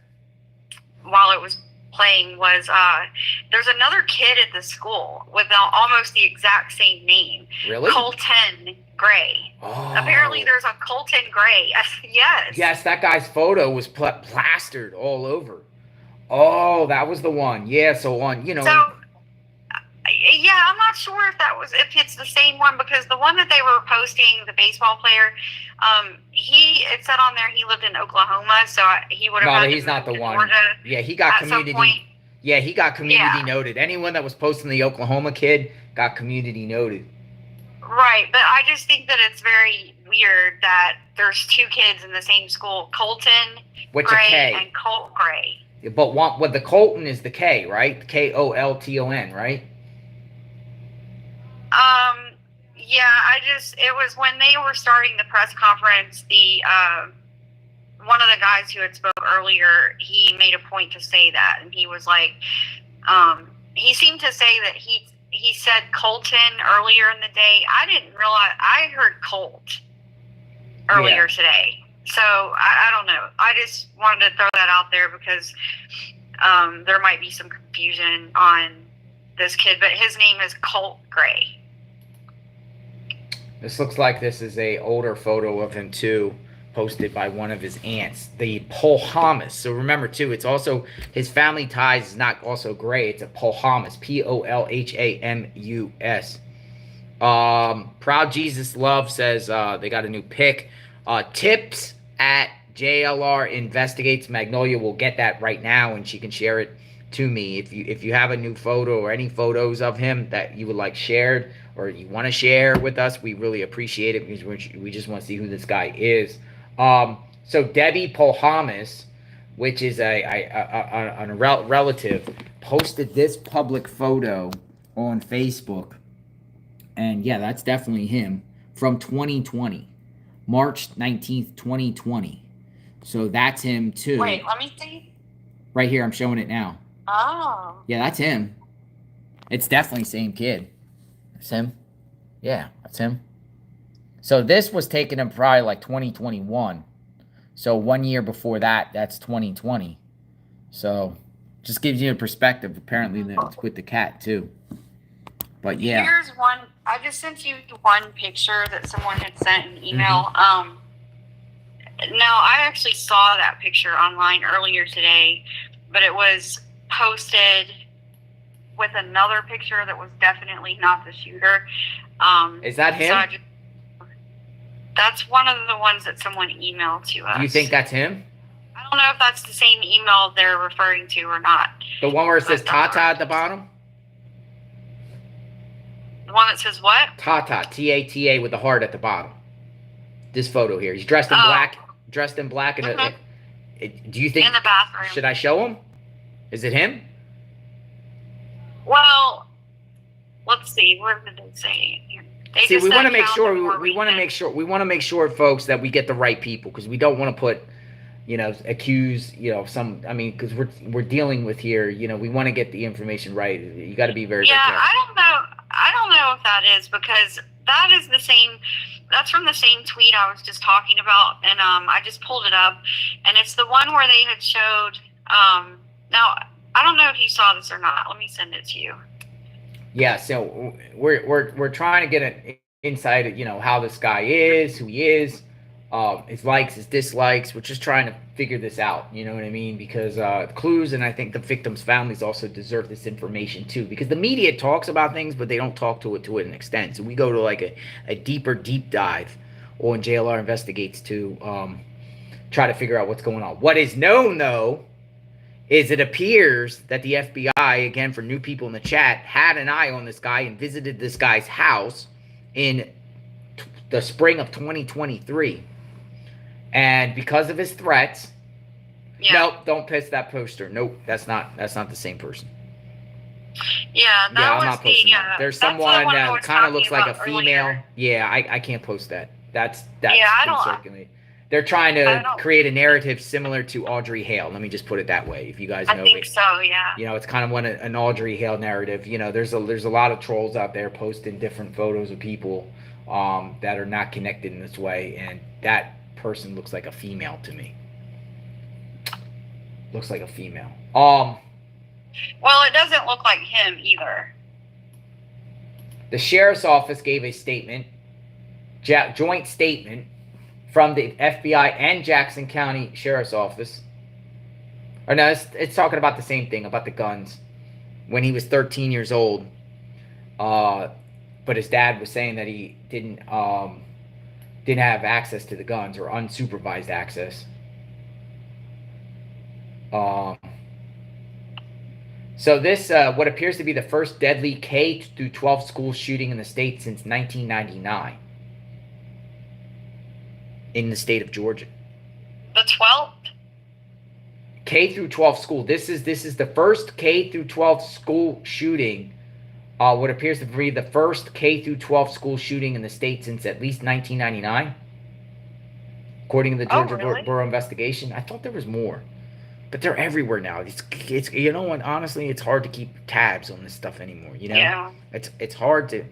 while it was playing was there's another kid at the school with almost the exact same name. Really? Colton Gray. Oh. Apparently there's a Colton Gray. Yes. Yes, that guy's photo was plastered all over. Oh, that was the one. Yeah, so on, you know. So, yeah, I'm not sure if it's the same one, because the one that they were posting, the baseball player, it said on there he lived in Oklahoma, so he would have. No, he's not the one. Yeah, he got community. Yeah, he got community noted. Anyone that was posting the Oklahoma kid got community noted. Right, but I just think that it's very weird that there's two kids in the same school, Colton Gray and Colt Gray. But the Colton is the K, right? Kolton, right? Yeah, it was when they were starting the press conference, one of the guys who had spoke earlier, he made a point to say that, and he was like, he seemed to say that he said Colton earlier in the day. I didn't realize, I heard Colt earlier today. So I don't know. I just wanted to throw that out there because there might be some confusion on this kid, but his name is Colt Gray. This looks like this is a older photo of him too, posted by one of his aunts, the Polhamus. So remember too, it's also his family ties is not also Gray. It's a Polhamus, Polhamus. Proud Jesus Love says they got a new pic. Tips at JLR Investigates. Magnolia will get that right now, and she can share it to me. If you have a new photo or any photos of him that you would like shared or you want to share with us, we really appreciate it because we just want to see who this guy is. So Debbie Polhamus, which is a relative, posted this public photo on Facebook, and yeah, that's definitely him from 2020. March 19th, 2020. So that's him too. Wait, let me see. Right here, I'm showing it now. Oh. Yeah, that's him. It's definitely same kid. That's him. Yeah, that's him. So this was taken in probably like 2021. So 1 year before that, that's 2020. So just gives you a perspective. Apparently that's with the cat too. But yeah. Here's one. I just sent you one picture that someone had sent an email. Now, I actually saw that picture online earlier today, but it was posted with another picture that was definitely not the shooter. Is that him? So that's one of the ones that someone emailed to us. Do you think that's him? I don't know if that's the same email they're referring to or not. The one where it says Tata at the bottom? The one that says what? Tata, T-A-T-A with the heart at the bottom. This photo here. He's dressed in black. Dressed in black. Do you think... In the bathroom. Should I show him? Is it him? Well, let's see. What did they say here? See, we want to make sure. We want to make sure. We want to make sure, folks, that we get the right people, because we don't want to put, accuse, some. I mean, because we're dealing with here. We want to get the information right. You got to be very. Yeah, careful. I don't know if that is, because that is the same. That's from the same tweet I was just talking about, and I just pulled it up, and it's the one where they had showed. Now I don't know if you saw this or not. Let me send it to you. Yeah, so we're trying to get an insight of how this guy is, who he is, his likes, his dislikes. We're just trying to figure this out. You know what I mean? Because clues, and I think the victims' families also deserve this information too. Because the media talks about things, but they don't talk to an extent. So we go to like a deeper deep dive on JLR Investigates to try to figure out what's going on. What is known though is it appears that the FBI, again, for new people in the chat, had an eye on this guy and visited this guy's house in the spring of 2023. And because of his threats, nope, don't piss that poster. Nope, that's not the same person. Yeah, I'm not posting that. There's someone that kind of looks like a female. Earlier. Yeah, I can't post that. That's I been don't. circulated. they're trying I to don't know. create a narrative similar to Audrey Hale. Let me just put it that way. If you guys know I think so, yeah. you know, it's kind of an Audrey Hale narrative. You know, there's a lot of trolls out there posting different photos of people that are not connected in this way, and that person looks like a female to me. Looks like a female. Well, it doesn't look like him either. The sheriff's office gave a statement, joint statement from the FBI and Jackson County Sheriff's Office. Or no, it's talking about the same thing, about the guns. When he was 13 years old, but his dad was saying that he didn't have access to the guns, or unsupervised access. So this, what appears to be the first deadly K through 12 school shooting in the state since 1999. In the state of Georgia. The 12th? K through 12 school. This is the first K through 12 school shooting. What appears to be the first K through 12 school shooting in the state since at least 1999. According to the Georgia Bureau investigation. I thought there was more. But they're everywhere now. It's you know, and honestly, it's hard to keep tabs on this stuff anymore. You know, Yeah. It's hard to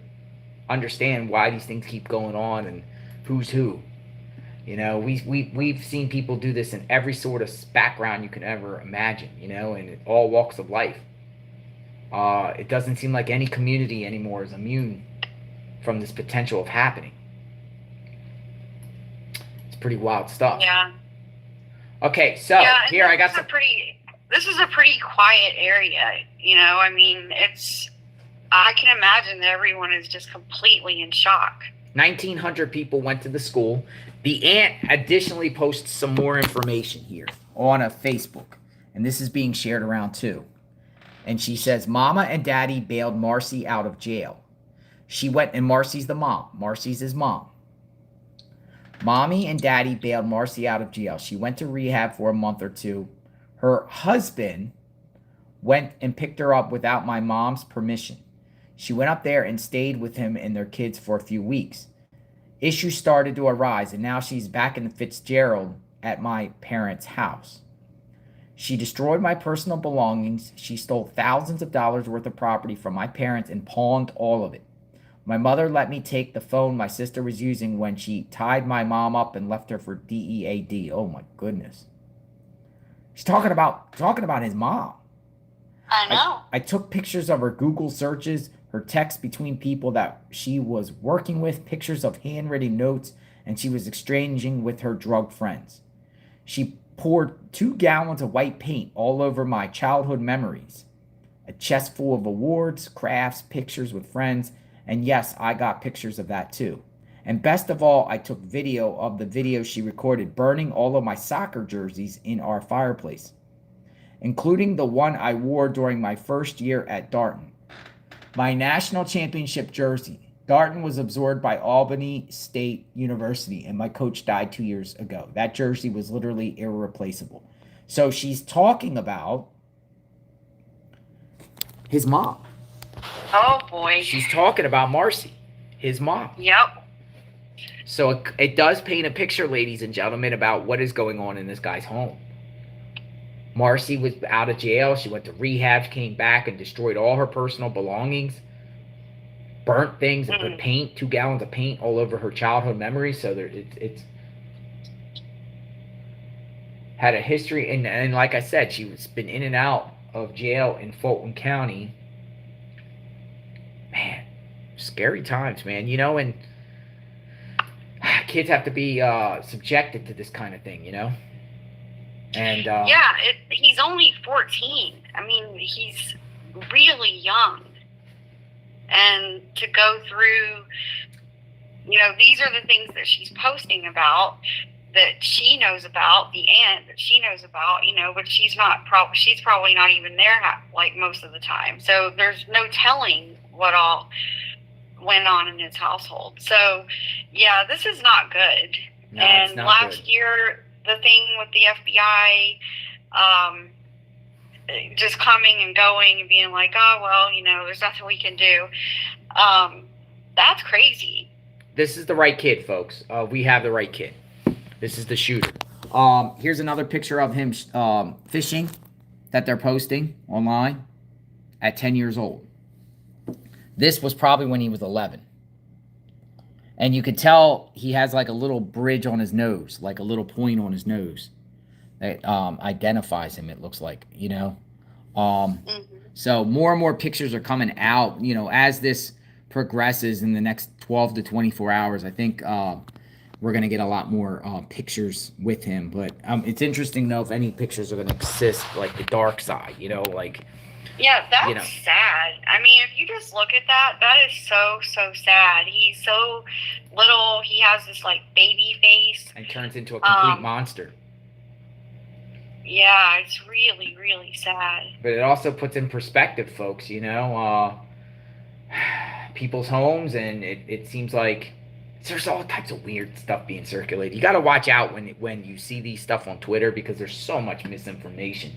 understand why these things keep going on and who's who. You know, we've seen people do this in every sort of background you can ever imagine. You know, in all walks of life. It doesn't seem like any community anymore is immune from this potential of happening. It's pretty wild stuff. Yeah. Okay, so here I got some. This is a pretty quiet area, you know. I mean, I can imagine that everyone is just completely in shock. 1,900 people went to the school. The aunt additionally posts some more information here on a Facebook, and this is being shared around too. And she says, Mama and Daddy bailed Marcee out of jail. She went, and Marcee's the mom. Marcee's his mom. Mommy and Daddy bailed Marcee out of jail. She went to rehab for a month or two. Her husband went and picked her up without my mom's permission. She went up there and stayed with him and their kids for a few weeks. Issues started to arise, and now she's back in the Fitzgerald at my parents' house. She destroyed my personal belongings. She stole thousands of dollars worth of property from my parents and pawned all of it. My mother let me take the phone my sister was using when she tied my mom up and left her for DEAD. Oh my goodness. She's talking about his mom. I know. I took pictures of her Google searches, her texts between people that she was working with, pictures of handwritten notes, and she was exchanging with her drug friends. She poured 2 gallons of white paint all over my childhood memories. A chest full of awards, crafts, pictures with friends. And yes, I got pictures of that too. And best of all, I took video of the video she recorded burning all of my soccer jerseys in our fireplace, including the one I wore during my first year at Darton. My national championship jersey. Darton was absorbed by Albany State University, and my coach died 2 years ago. That jersey was literally irreplaceable. So she's talking about his mom. Oh boy. She's talking about Marcee, his mom. Yep. So it does paint a picture, ladies and gentlemen, about what is going on in this guy's home. Marcee was out of jail. She went to rehab, came back and destroyed all her personal belongings, burnt things, and put paint, 2 gallons of paint all over her childhood memories. So it's had a history. And like I said, she's been in and out of jail in Fulton County. Man, scary times, man. You know, and kids have to be subjected to this kind of thing, you know? And yeah, he's only 14. I mean, he's really young. And to go through, you know, these are the things that she's posting about, that she knows about, the aunt that she knows about, you know, but she's probably not even there like most of the time. So there's no telling what all went on in his household. So yeah, this is not good. No, and last year, the thing with the FBI, just coming and going and being like, oh, well, you know, there's nothing we can do. That's crazy. This is the right kid, folks. We have the right kid. This is the shooter. Here's another picture of him fishing that they're posting online at 10 years old. This was probably when he was 11. And you could tell he has like a little bridge on his nose, like a little point on his nose that identifies him, it looks like, you know. So more and more pictures are coming out, you know, as this progresses in the next 12 to 24 hours. I think we're going to get a lot more pictures with him. But it's interesting to know if any pictures are going to exist, like the dark side, you know, like. Yeah, that's you know. sad. I mean, if you just look at that, that is so, so sad. He's so little. He has this, like, baby face. And turns into a complete monster. Yeah, it's really, really sad. But it also puts in perspective, folks, you know, people's homes, and it seems like there's all types of weird stuff being circulated. You got to watch out when you see these stuff on Twitter, because there's so much misinformation.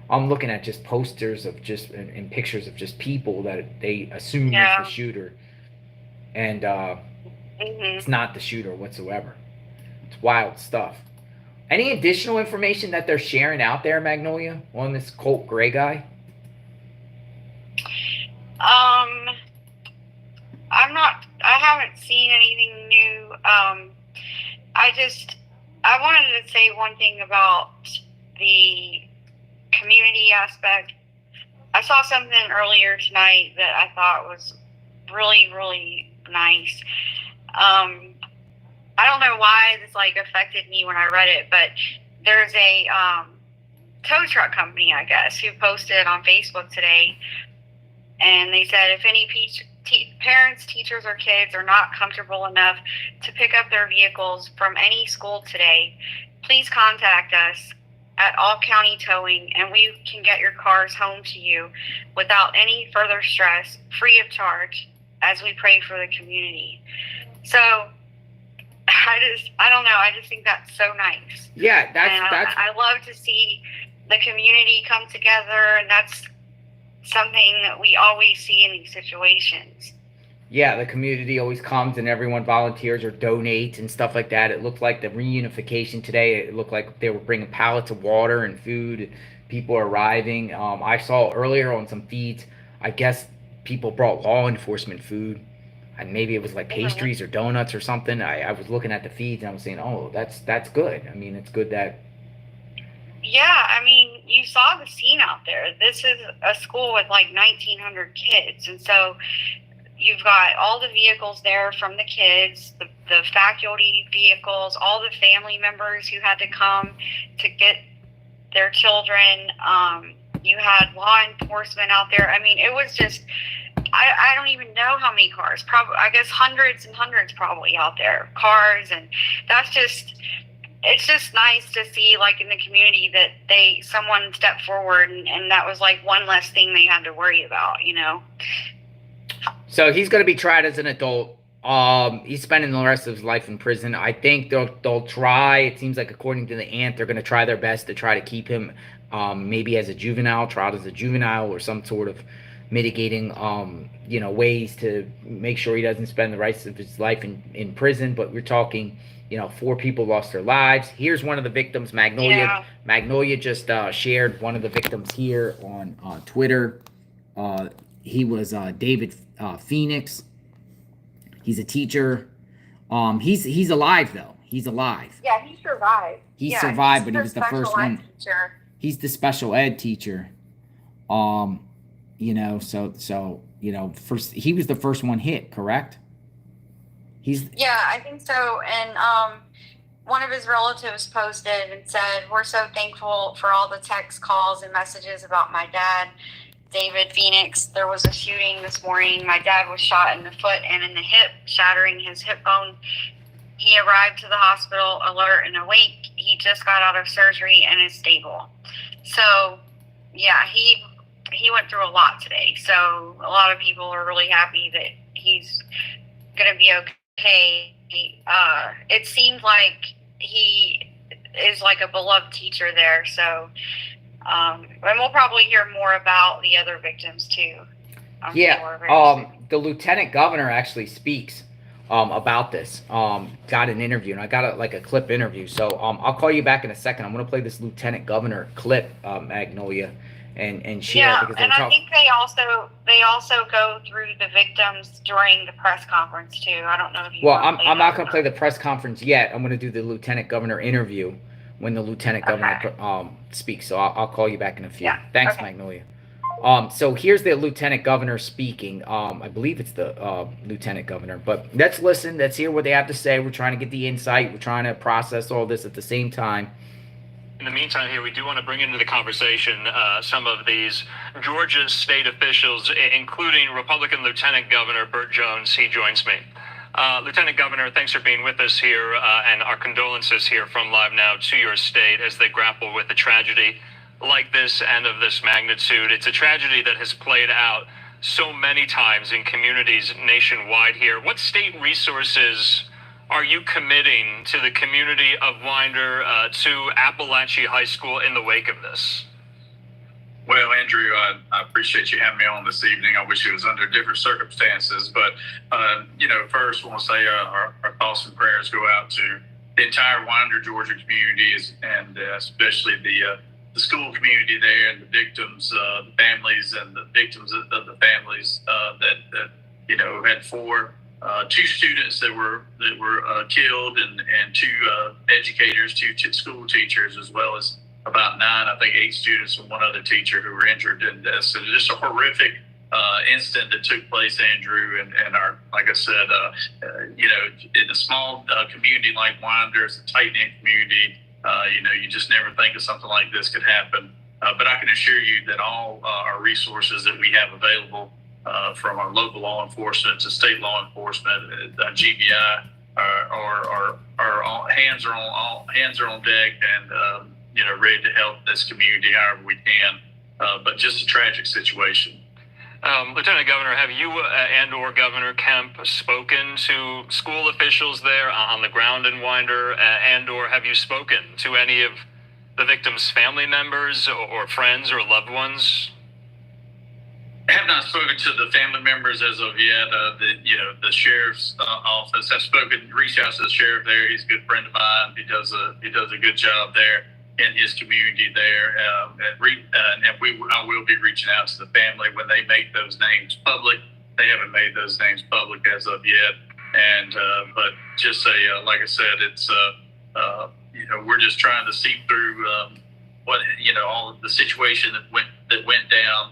I'm looking at just posters of and pictures of just people that they assume is the shooter, and it's not the shooter whatsoever. It's wild stuff. Any additional information that they're sharing out there, Magnolia, on this Colt Gray guy? I haven't seen anything new. I wanted to say one thing about the community aspect. I saw something earlier tonight that I thought was really, really nice. I don't know why this like affected me when I read it, but there's a tow truck company, I guess, who posted on Facebook today, and they said if any parents, teachers, or kids are not comfortable enough to pick up their vehicles from any school today, please contact us at All County Towing, and we can get your cars home to you without any further stress, free of charge, as we pray for the community. So I don't know. I just think that's so nice. Yeah, I love to see the community come together, and that's something that we always see in these situations. Yeah, the community always comes and everyone volunteers or donates and stuff like that. It looked like the reunification today, it looked like they were bringing pallets of water and food. People are arriving. I saw earlier on some feeds, I guess people brought law enforcement food. And maybe it was like pastries or donuts or something. I was looking at the feeds and I was saying, oh, that's good. I mean, it's good that. Yeah, I mean, you saw the scene out there. This is a school with like 1,900 kids. And so you've got all the vehicles there from the kids, the faculty vehicles, all the family members who had to come to get their children. You had law enforcement out there. I mean, it was just, I don't even know how many cars. Probably, I guess hundreds and hundreds probably out there, cars. And that's just, it's just nice to see, like, in the community that someone stepped forward and that was like one less thing they had to worry about, you know? So he's going to be tried as an adult. He's spending the rest of his life in prison. I think they'll try. It seems like, according to the aunt, they're going to try their best to try to keep him maybe as a juvenile, tried as a juvenile, or some sort of mitigating ways to make sure he doesn't spend the rest of his life in prison. But we're talking, 4 people lost their lives. Here's one of the victims, Magnolia. Yeah. Magnolia just shared one of the victims here on Twitter. He was David Phoenix. He's a teacher. He's alive though. He's alive. Yeah, he survived. He survived, but he was the first one. Teacher. He's the special ed teacher. First he was the first one hit, correct? Yeah, I think so. And one of his relatives posted and said, "We're so thankful for all the text calls and messages about my dad, David Phoenix. There was a shooting this morning. My dad was shot in the foot and in the hip, shattering his hip bone. He arrived to the hospital alert and awake. He just got out of surgery and is stable." So, yeah, he went through a lot today. So a lot of people are really happy that he's going to be okay. It seemed like he is like a beloved teacher there. So, and we'll probably hear more about the other victims too. The lieutenant governor actually speaks. about this. Got an interview, and I got like a clip interview. So I'll call you back in a second. I'm gonna play this Lieutenant Governor clip, Magnolia, and share Yeah, because and I think they also go through the victims during the press conference too. I don't know if you. Well, want to I'm play not that gonna or play not. the press conference yet. I'm gonna do the Lieutenant Governor interview when the Lieutenant Governor Okay. speaks. So I'll call you back in a few. Yeah. Thanks, Okay. Magnolia. So here's the Lieutenant Governor speaking. I believe it's the Lieutenant Governor, but let's listen. Let's hear what they have to say. We're trying to get the insight. We're trying to process all this at the same time. In the meantime, here we do want to bring into the conversation some of these Georgia state officials, including Republican Lieutenant Governor Burt Jones. He joins me. Lieutenant Governor, thanks for being with us here, and our condolences here from Live Now to your state as they grapple with a tragedy like this and of this magnitude. It's a tragedy that has played out so many times in communities nationwide here. What state resources are you committing to the community of Winder, to Apalachee High School in the wake of this? Well, Andrew, I appreciate you having me on this evening. I wish it was under different circumstances, but first I want to say our thoughts and prayers go out to the entire Winder, Georgia community, and especially the school community there, and the victims, the families, and the victims of the families that had two students that were killed, and two educators, two school teachers, as well as about 8 students and one other teacher who were injured in this. So just a horrific incident that took place, Andrew, and our, like I said, in a small community like Winder, it's a tight-knit community. You just never think of something like this could happen. But I can assure you that all our resources that we have available, from our local law enforcement to state law enforcement, GBI, our hands are on deck, and ready to help this community however we can. But just a tragic situation. Lieutenant Governor, have you and/or Governor Kemp spoken to school officials there on the ground in Winder, and/or have you spoken to any of the victims' family members or friends or loved ones? I have not spoken to the family members as of yet. The sheriff's office has reached out to the sheriff there. He's a good friend of mine. He does a good job there in his community there. I will be reaching out to the family when they make those names public. They haven't made those names public as of yet. But just say, like I said, it's we're just trying to see through all of the situation that went down.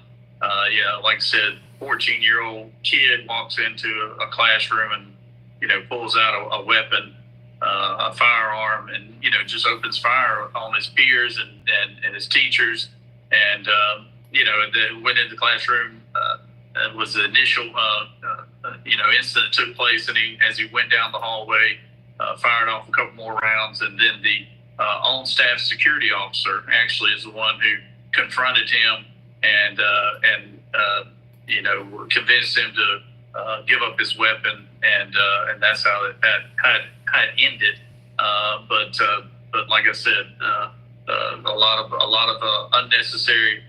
Like I said, 14-year-old kid walks into a classroom and pulls out a weapon, a firearm, and just opens fire on his peers and his teachers, and went into the classroom. Was the initial incident that took place, and as he went down the hallway, fired off a couple more rounds, and then the on-staff security officer actually is the one who confronted him and convinced him to give up his weapon, and that's how it ended. But like I said, a lot of unnecessary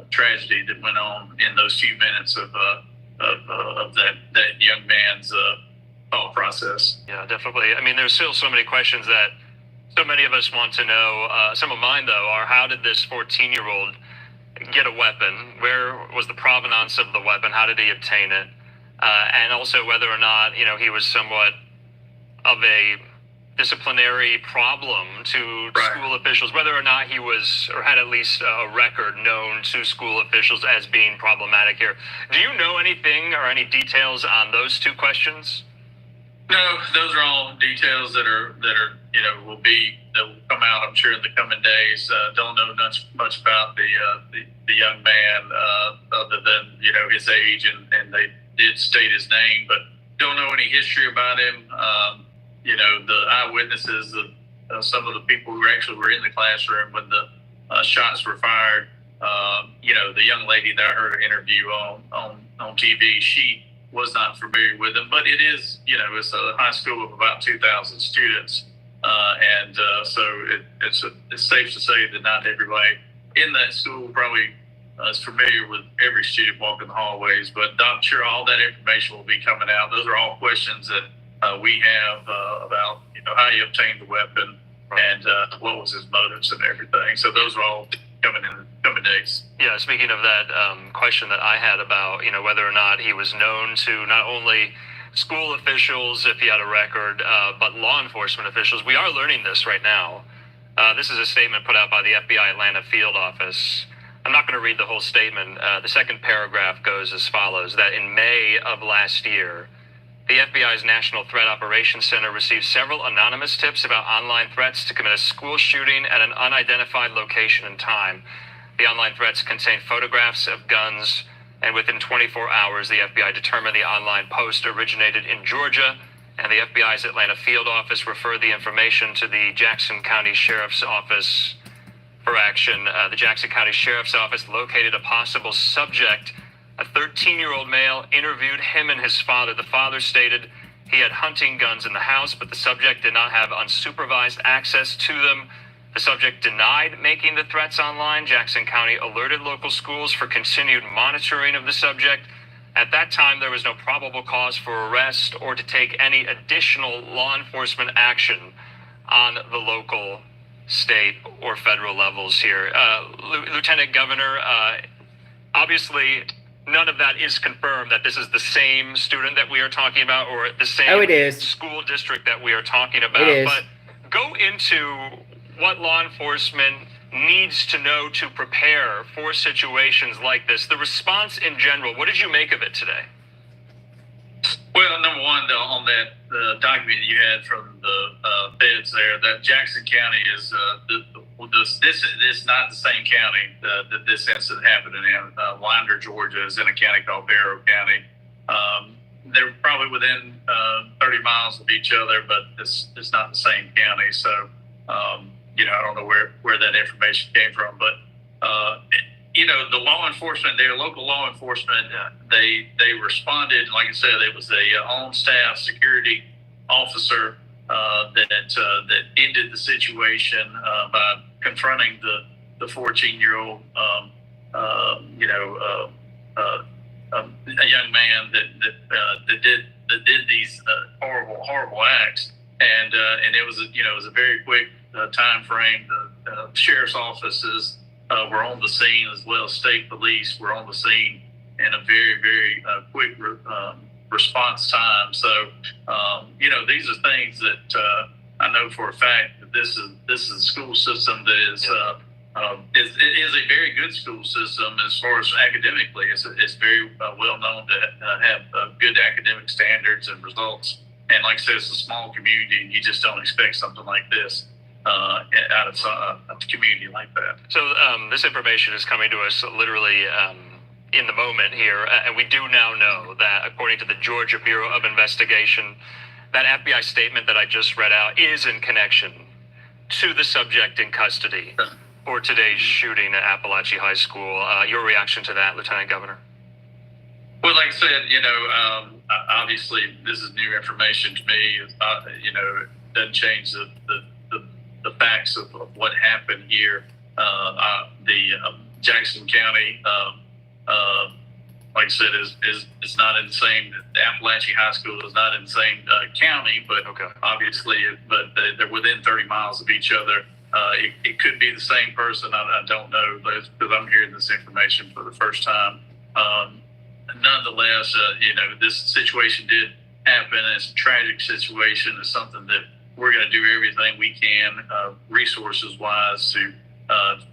tragedy that went on in those few minutes of that young man's thought process. Yeah, definitely. I mean, there's still so many questions that so many of us want to know. Some of mine, though, are how did this 14-year-old get a weapon? Where was the provenance of the weapon? How did he obtain it? And also whether or not, he was somewhat of a disciplinary problem to school officials, whether or not he was or had at least a record known to school officials as being problematic here. Do you know anything or any details on those two questions? No, those are all details that will come out, I'm sure, in the coming days. Don't know much about the young man, other than his age, and they did state his name, but don't know any history about him. The eyewitnesses, some of the people who actually were in the classroom when the shots were fired. The young lady that I heard her interview on TV, she was not familiar with him, but it is, it's a high school of about 2,000 students. So it's safe to say that not everybody in that school probably is familiar with every student walking the hallways, but I'm sure all that information will be coming out. Those are all questions that We have about how he obtained the weapon and what was his motives and everything. So those are all coming days. Yeah, speaking of that question that I had about whether or not he was known to not only school officials if he had a record, but law enforcement officials. We are learning this right now. This is a statement put out by the FBI Atlanta field office. I'm not going to read the whole statement. The second paragraph goes as follows, that in May of last year, the FBI's National Threat Operations Center received several anonymous tips about online threats to commit a school shooting at an unidentified location and time. The online threats contained photographs of guns, and within 24 hours, the FBI determined the online post originated in Georgia, and the FBI's Atlanta field office referred the information to the Jackson County Sheriff's Office for action. The Jackson County Sheriff's Office located a possible subject. A 13-year-old male interviewed him and his father. The father stated he had hunting guns in the house, but the subject did not have unsupervised access to them. The subject denied making the threats online. Jackson County alerted local schools for continued monitoring of the subject. At that time, there was no probable cause for arrest or to take any additional law enforcement action on the local, state, or federal levels here. Lieutenant Governor, obviously, none of that is confirmed that this is the same student that we are talking about or the same school district that we are talking about. But go into what law enforcement needs to know to prepare for situations like this. The response in general, what did you make of it today? Well, number one, on that document you had from the feds there, that Jackson County is this is not the same county that this incident happened in. Winder, Georgia, is in a county called Barrow County. They're probably within 30 miles of each other, but it's not the same county. So, I don't know where that information came from, but the law enforcement, their local law enforcement, they responded. Like I said, it was a on-staff security officer that ended the situation by confronting the 14-year-old, a young man that did these horrible acts, and it was a very quick time frame. The sheriff's offices were on the scene, as well as state police were on the scene in a very, very quick response time. So, these are things that I know for a fact that this is a school system that is a very good school system as far as academically. It's very well known to have good academic standards and results. And like I said, it's a small community, and you just don't expect something like this out of a community like that. So this information is coming to us literally in the moment here, and we do now know that according to the Georgia Bureau of Investigation, that FBI statement that I just read out is in connection to the subject in custody for today's shooting at Apalachee High School. Your reaction to that, Lieutenant Governor? Well, like I said, obviously this is new information to me. It doesn't change the facts of what happened here. The Jackson County, like I said, is not in the same. The Apalachee High School is not in the same county, but obviously, they're within 30 miles of each other. It could be the same person. I don't know, because I'm hearing this information for the first time. Nonetheless, this situation did happen. It's a tragic situation. It's something that we're going to do everything we can, resources-wise, to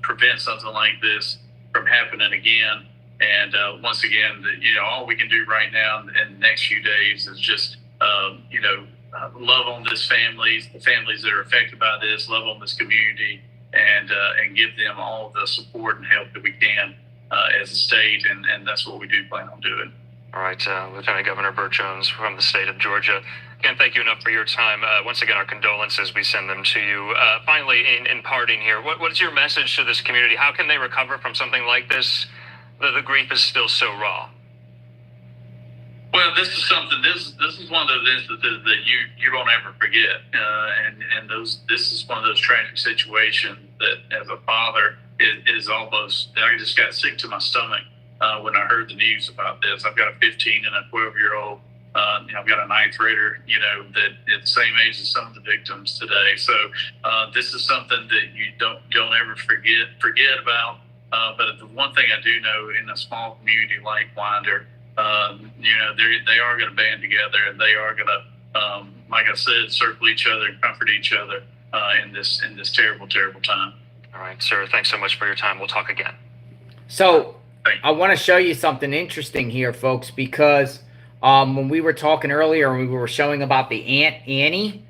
prevent something like this from happening again. And once again, all we can do right now in the next few days is just, love on this families, the families that are affected by this, love on this community, and give them all the support and help that we can as a state, and that's what we do plan on doing. All right, Lieutenant Governor Burt Jones from the state of Georgia. Again, thank you enough for your time. Once again, our condolences, we send them to you. Finally, in parting here, what is your message to this community? How can they recover from something like this? The grief is still so raw. Well, this is something. This is one of those instances that you don't ever forget, and this is one of those tragic situations that, as a father, is almost. I just got sick to my stomach when I heard the news about this. I've got a 15 and a 12-year-old I've got a ninth grader, that is the same age as some of the victims today. So this is something that you don't ever forget about. But the one thing I do know, in a small community like Winder, they are going to band together, and they are going to, like I said, circle each other and comfort each other in this terrible, terrible time. All right, sir. Thanks so much for your time. We'll talk again. So I want to show you something interesting here, folks, because when we were talking earlier and we were showing about the Aunt Annie,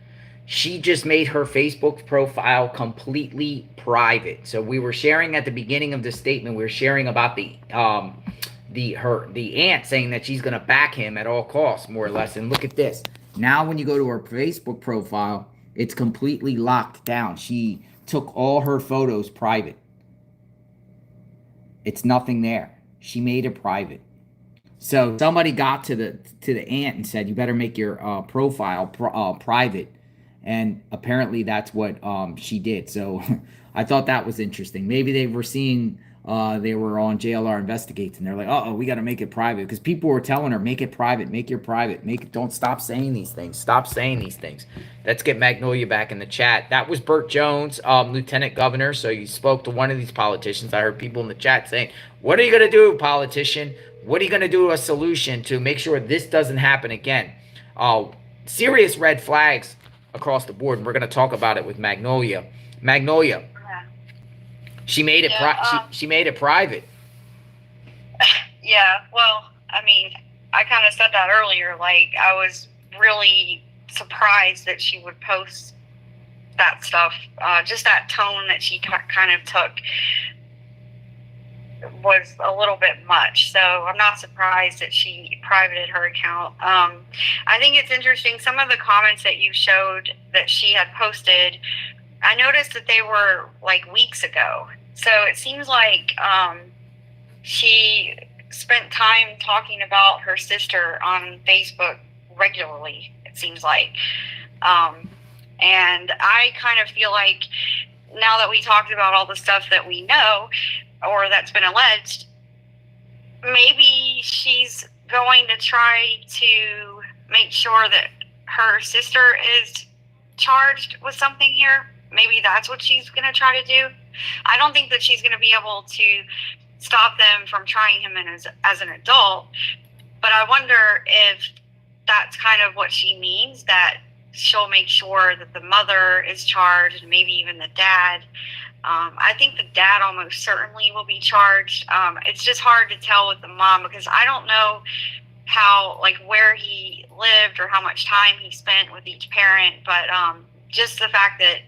she just made her Facebook profile completely private. So we were sharing at the beginning of the statement, we were sharing about the aunt saying that she's going to back him at all costs, more or less. And look at this. Now when you go to her Facebook profile, it's completely locked down. She took all her photos private. It's nothing there. She made it private. So somebody got to the aunt and said, you better make your profile private. And apparently that's what she did. So I thought that was interesting. Maybe they were seeing, they were on JLR Investigates, and they're like, we got to make it private. Because people were telling her, make it private, make your private. Don't stop saying these things. Stop saying these things. Let's get Magnolia back in the chat. That was Burt Jones, Lieutenant Governor. So you spoke to one of these politicians. I heard people in the chat saying, what are you going to do, politician? What are you going to do, a solution to make sure this doesn't happen again? Serious red flags across the board. And we're going to talk about it with Magnolia. Magnolia. She made it. She made it private. Yeah. Well, I mean, I kind of said that earlier. Like, I was really surprised that she would post that stuff. Just that tone that she kind of took was a little bit much. So I'm not surprised that she privated her account. I think it's interesting. Some of the comments that you showed that she had posted, I noticed that they were like weeks ago. So it seems like she spent time talking about her sister on Facebook regularly, it seems like. And I kind of feel like now that we talked about all the stuff that we know or that's been alleged, maybe she's going to try to make sure that her sister is charged with something here. Maybe that's what she's going to try to do. I don't think that she's going to be able to stop them from trying him in as an adult, but I wonder if that's kind of what she means, that she'll make sure that the mother is charged and maybe even the dad. I think the dad almost certainly will be charged. It's just hard to tell with the mom because I don't know how, like, where he lived or how much time he spent with each parent, but just the fact that,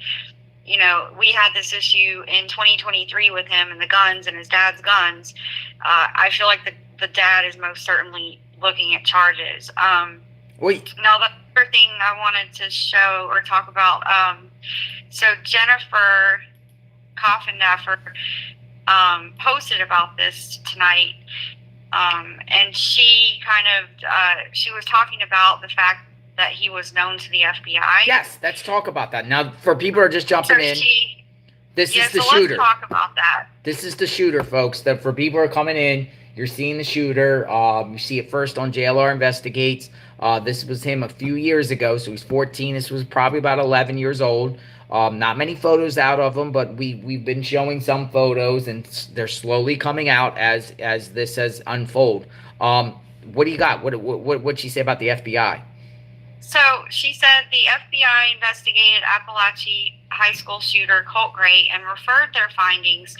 we had this issue in 2023 with him and the guns and his dad's guns. I feel like the dad is most certainly looking at charges. Wait. Now, the other thing I wanted to show or talk about, so Jennifer Coffindaffer posted about this tonight, and she she was talking about the fact that he was known to the FBI. Yes, let's talk about that. Now, for people who are just jumping in, this is the shooter. Let's talk about that. This is the shooter, folks. That for people who are coming in, you're seeing the shooter. You see it first on JLR Investigates. This was him a few years ago, so he's 14. This was probably about 11 years old. Not many photos out of him, but we've been showing some photos, and they're slowly coming out as this has unfold. What do you got? What'd she say about the FBI? So she said the FBI investigated Apalachee High School shooter Colt Gray and referred their findings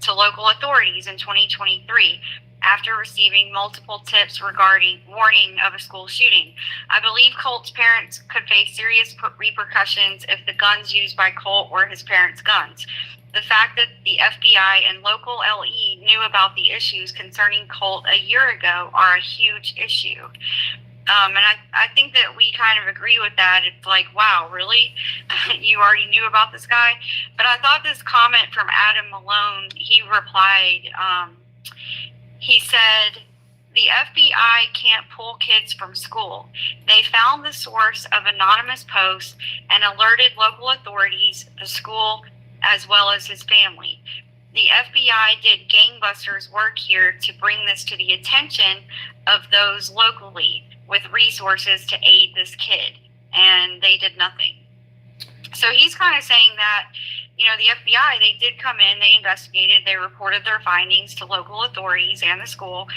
to local authorities in 2023 after receiving multiple tips regarding warning of a school shooting. I believe Colt's parents could face serious repercussions if the guns used by Colt were his parents' guns. The fact that the FBI and local LE knew about the issues concerning Colt a year ago are a huge issue. And I think that we kind of agree with that. It's like, wow, really? You already knew about this guy? But I thought this comment from Adam Malone, he replied, he said, the FBI can't pull kids from school. They found the source of anonymous posts and alerted local authorities, the school, as well as his family. The FBI did gangbusters work here to bring this to the attention of those locally. with resources to aid this kid, and they did nothing. So he's kind of saying that, you know, the FBI, they did come in, they investigated, they reported their findings to local authorities and the school,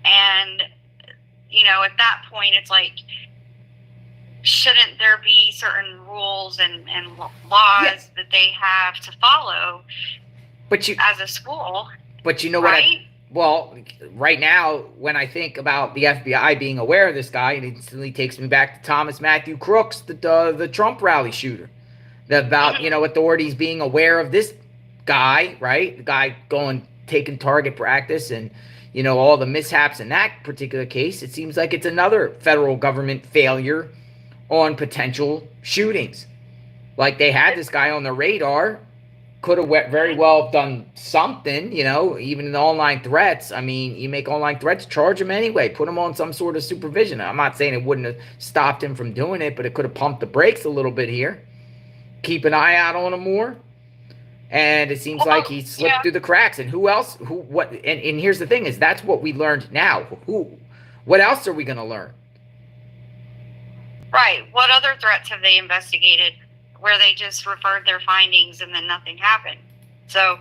and, you know, at that point, it's like, shouldn't there be certain rules and laws that they have to follow as a school? But you know right? Well, right now, when I think about the FBI being aware of this guy, it instantly takes me back to Thomas Matthew Crooks, the Trump rally shooter. About, you know, authorities being aware of this guy, right? The guy taking target practice and, you know, all the mishaps in that particular case. It seems like it's another federal government failure on potential shootings. Like they had this guy on the radar, could have very well done something, you know, even in the online threats. I mean, you make online threats, charge him anyway, put him on some sort of supervision. I'm not saying it wouldn't have stopped him from doing it, but it could have pumped the brakes a little bit here. Keep an eye out on him more. And it seems like he slipped through the cracks. And and here's the thing is that's what we learned now. What else are we going to learn? Right. What other threats have they investigated where they just referred their findings and then nothing happened? So,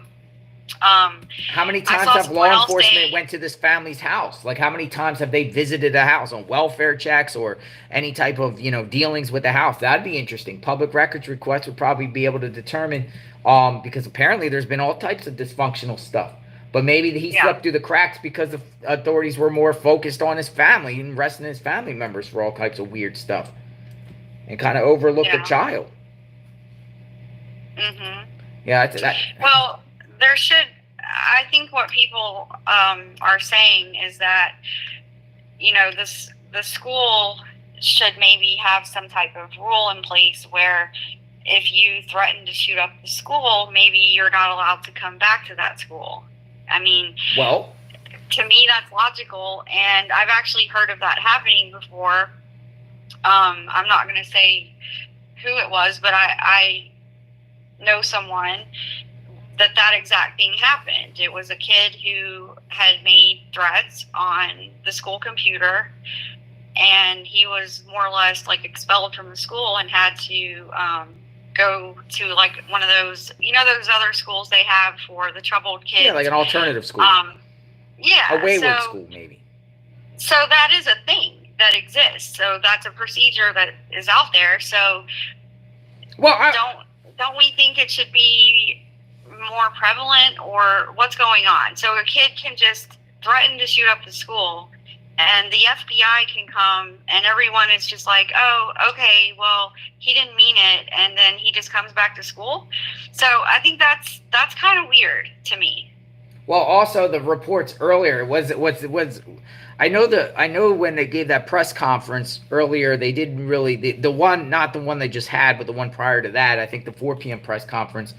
how many times have law enforcement went to this family's house? Like, how many times have they visited a house on welfare checks or any type of, you know, dealings with the house? That'd be interesting. Public records requests would probably be able to determine, because apparently there's been all types of dysfunctional stuff. But maybe he slipped through the cracks because the authorities were more focused on his family and arresting his family members for all types of weird stuff, and kind of overlooked the child. Mm-hmm. Yeah. Well, I think what people are saying is that, you know, the school should maybe have some type of rule in place where if you threaten to shoot up the school, maybe you're not allowed to come back to that school. I mean, well, to me, that's logical, and I've actually heard of that happening before. I'm not going to say who it was, but I know someone that exact thing happened. It was a kid who had made threats on the school computer, and he was more or less like expelled from the school and had to go to like one of those, you know, those other schools they have for the troubled kids. Yeah, like an alternative school. Yeah. A wayward school, maybe. So that is a thing that exists. So that's a procedure that is out there. So don't we think it should be more prevalent, or what's going on? So a kid can just threaten to shoot up the school, and the FBI can come, and everyone is just like, oh, okay, well, he didn't mean it, and then he just comes back to school. So I think that's kind of weird to me. Well, also the reports earlier was I know when they gave that press conference earlier, they didn't really the one, not the one they just had, but the one prior to that, I think the 4 p.m. press conference.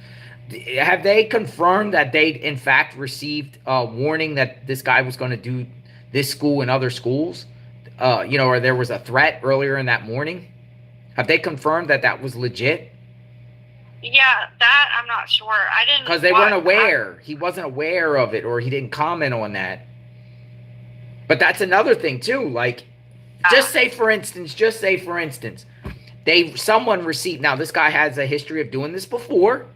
Have they confirmed that they in fact received a warning that this guy was going to do this school and other schools, you know, or there was a threat earlier in that morning? Have they confirmed that was legit? Yeah, that I'm not sure. I didn't, because they weren't aware. He wasn't aware of it, or he didn't comment on that. But that's another thing too. Like, just say for instance, someone received. Now this guy has a history of doing this before.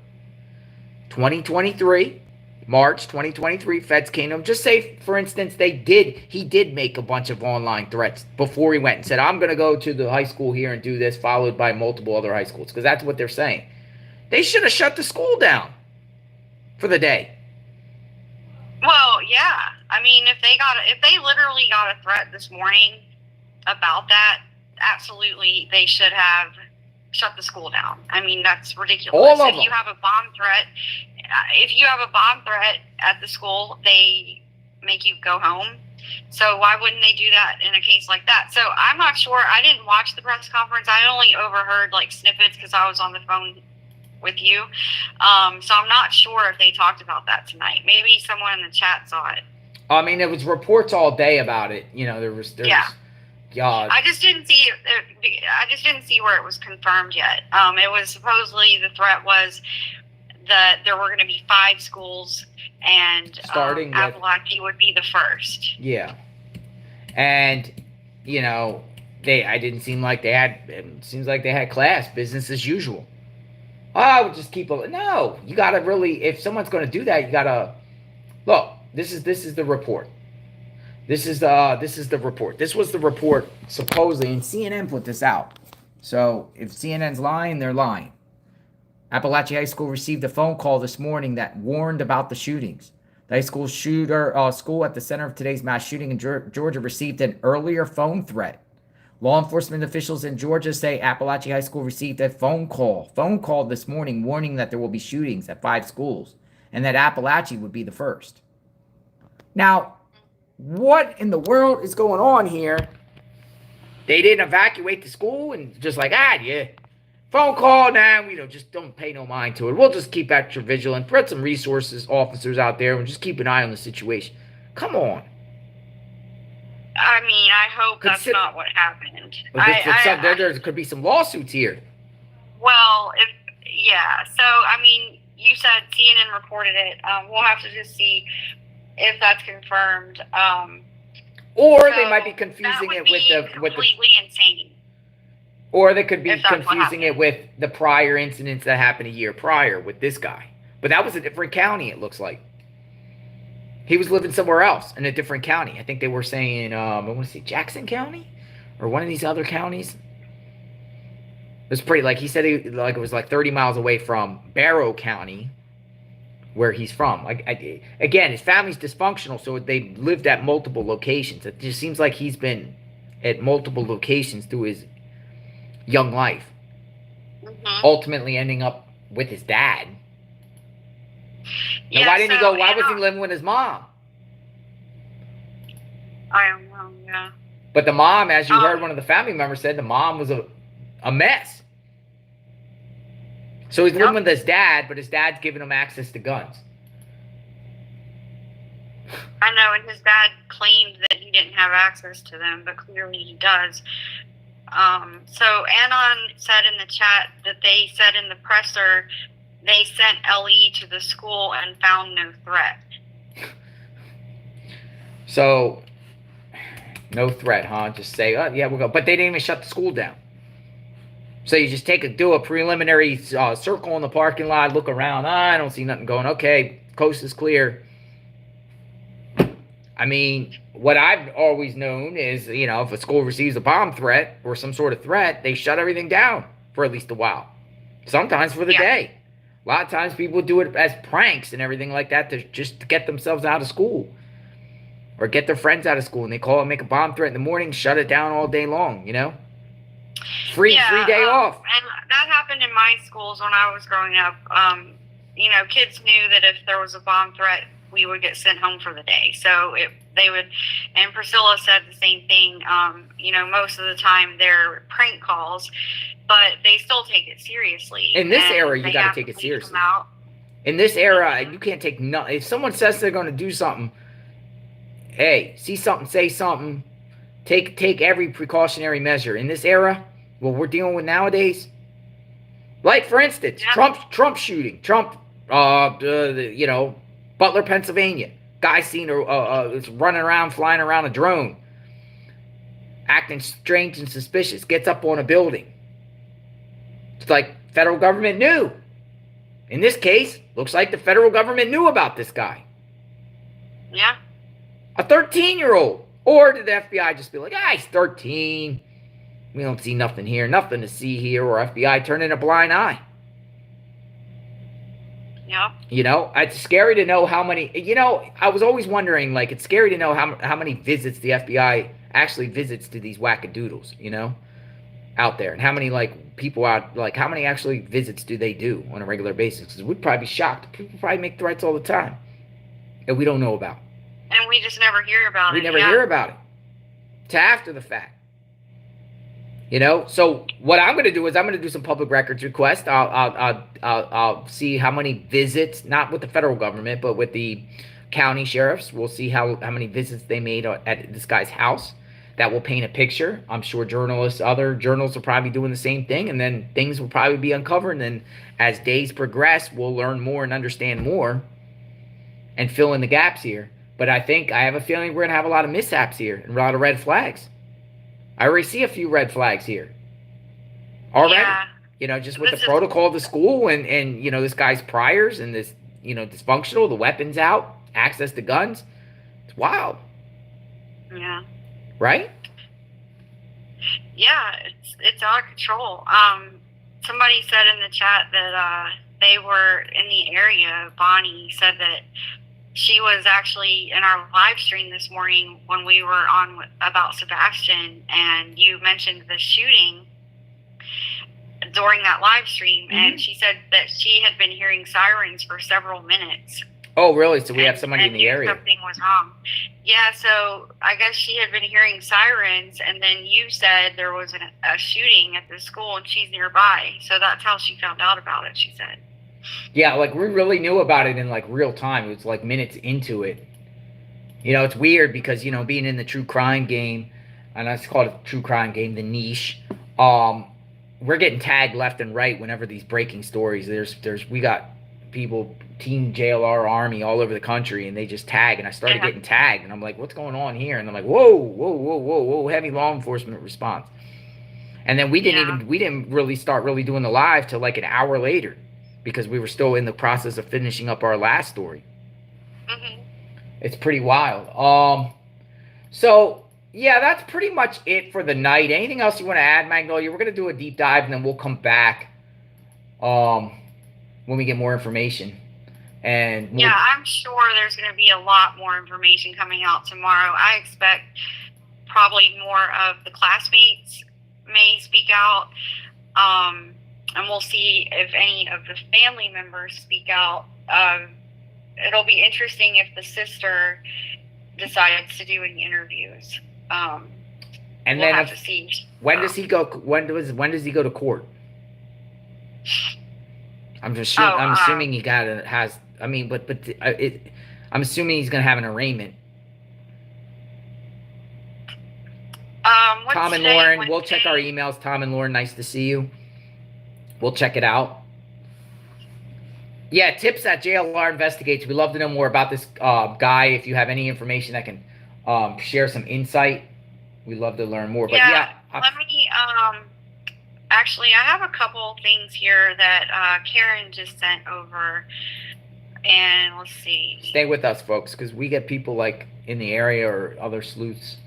2023. March 2023, feds came to him. Just say, for instance, he did make a bunch of online threats before he went and said, I'm going to go to the high school here and do this, followed by multiple other high schools, because that's what they're saying. They should have shut the school down for the day. Well, yeah. I mean, if they literally got a threat this morning about that, absolutely, they should have shut the school down. I mean, that's ridiculous. All of them. If you have a bomb threat at the school, they make you go home. So why wouldn't they do that in a case like that? So I'm not sure. I didn't watch the press conference. I only overheard like snippets because I was on the phone with you. So I'm not sure if they talked about that tonight. Maybe someone in the chat saw it. I mean, there was reports all day about it. You know, there was God. I just didn't see it. I just didn't see where it was confirmed yet. It was supposedly the threat was that there were going to be 5 schools, and starting Apalachee would be the first. Yeah, and you know, I didn't seem like they had. It seems like they had class, business as usual. Oh, we'll just keep a. No, you gotta really. If someone's gonna do that, you gotta look. This is the report. This is the report. This was the report supposedly, and CNN put this out. So if CNN's lying, they're lying. Apalachee High School received a phone call this morning that warned about the shootings. The high school school at the center of today's mass shooting in Georgia received an earlier phone threat. Law enforcement officials in Georgia say Apalachee High School received a phone call this morning warning that there will be shootings at 5 schools and that Apalachee would be the first. Now, what in the world is going on here? They didn't evacuate the school and just like, yeah, phone call now. We don't pay no mind to it. We'll just keep extra vigilant. Put some resources, officers out there, and just keep an eye on the situation. Come on. I mean, I hope that's not what happened. There could be some lawsuits here. Well, so, I mean, you said CNN reported it. We'll have to just see if that's confirmed. Or they might be confusing it with completely insane. Or they could be confusing it with the prior incidents that happened a year prior with this guy. But that was a different county, it looks like. He was living somewhere else in a different county. I think they were saying, I want to say Jackson County? Or one of these other counties. It was pretty, like he said, it was like 30 miles away from Barrow County, where he's from. Again, his family's dysfunctional, so they lived at multiple locations. It just seems like he's been at multiple locations through his young life. Mm-hmm. Ultimately ending up with his dad. Now, why didn't he go? Why was he living with his mom? I don't know, yeah. But the mom, as you heard one of the family members said, the mom was a mess. So he's living with his dad, but his dad's giving him access to guns. I know, and his dad claimed that he didn't have access to them, but clearly he does. So Anon said in the chat that they said in the presser they sent LE to the school and found no threat. So, no threat, huh? Just say, yeah, we'll go. But they didn't even shut the school down. So you just do a preliminary circle in the parking lot, look around. I don't see nothing going. Okay, coast is clear. I mean, what I've always known is, if a school receives a bomb threat or some sort of threat, they shut everything down for at least a while. Sometimes for the day. A lot of times people do it as pranks and everything like that to just get themselves out of school. Or get their friends out of school, and they call and make a bomb threat in the morning, shut it down all day long, Free day off. And that happened in my schools when I was growing up. Kids knew that if there was a bomb threat, we would get sent home for the day. So they would, and Priscilla said the same thing. Most of the time they're prank calls, but they still take it seriously. In this era, you got to take it seriously. In this era, you can't take nothing. If someone says they're going to do something, hey, see something, say something. Take every precautionary measure. In this era, what we're dealing with nowadays, like for instance, Trump shooting, Butler, Pennsylvania, guy seen is running around, flying around a drone, acting strange and suspicious, gets up on a building. It's like federal government knew. In this case, looks like the federal government knew about this guy. Yeah. A 13-year-old. Or did the FBI just be like, he's 13. We don't see nothing here, nothing to see here, or FBI turning a blind eye. Yeah. It's scary to know how many, I was always wondering, it's scary to know how many visits the FBI actually visits to these wackadoodles, out there. And how many, people out, how many actually visits do they do on a regular basis? Because we'd probably be shocked. People probably make threats all the time that we don't know about. And we just never hear about it. We never hear about it. To after the fact. So what I'm going to do is I'm going to do some public records requests. I'll see how many visits, not with the federal government, but with the county sheriffs. We'll see how many visits they made at this guy's house. That will paint a picture. I'm sure other journalists will probably be doing the same thing, and then things will probably be uncovered. And then as days progress, we'll learn more and understand more and fill in the gaps here. But I have a feeling we're going to have a lot of mishaps here and a lot of red flags. I already see a few red flags here. Already. Yeah. You know, just with This the is- protocol of the school and, you know, this guy's priors and this, you know, dysfunctional, the weapons out, access to guns. It's wild. Yeah. Right? Yeah, it's out of control. Somebody said in the chat that they were in the area. Bonnie said that she was actually in our live stream this morning when we were on about Sebastian, and you mentioned the shooting during that live stream, and she said that she had been hearing sirens for several minutes. Oh, really? So we have somebody in the knew area. Something was wrong. Yeah, so I guess she had been hearing sirens, and then you said there was a shooting at the school, and she's nearby. So that's how she found out about it, she said. Yeah, like we really knew about it in like real time. It was like minutes into it. You know, it's weird because, you know, being in the true crime game, and I call it true crime game, the niche, we're getting tagged left and right whenever these breaking stories. We got people, Team JLR Army all over the country, and they just tag, and I started getting tagged, and I'm like, what's going on here? And I'm like, whoa, heavy law enforcement response. And then we didn't really start doing the live till like an hour later, because we were still in the process of finishing up our last story. It's pretty wild. So yeah, that's pretty much it for the night. Anything else you want to add, Magnolia? We're gonna do a deep dive, and then we'll come back when we get more information. And yeah, I'm sure there's going to be a lot more information coming out tomorrow. I expect probably more of the classmates may speak out, and we'll see if any of the family members speak out. It'll be interesting if the sister decides to do any interviews. And we'll then have to see. When does he go? When does he go to court? I'm assuming he has. I mean, I'm assuming he's gonna have an arraignment. Tom and Lauren, we'll check our emails. Tom and Lauren, nice to see you. We'll check it out. Yeah, tips at JLR Investigates. We'd love to know more about this guy. If you have any information that can share some insight, we'd love to learn more. But let me. Actually, I have a couple things here that Karen just sent over, and let's see. Stay with us, folks, because we get people like in the area or other sleuths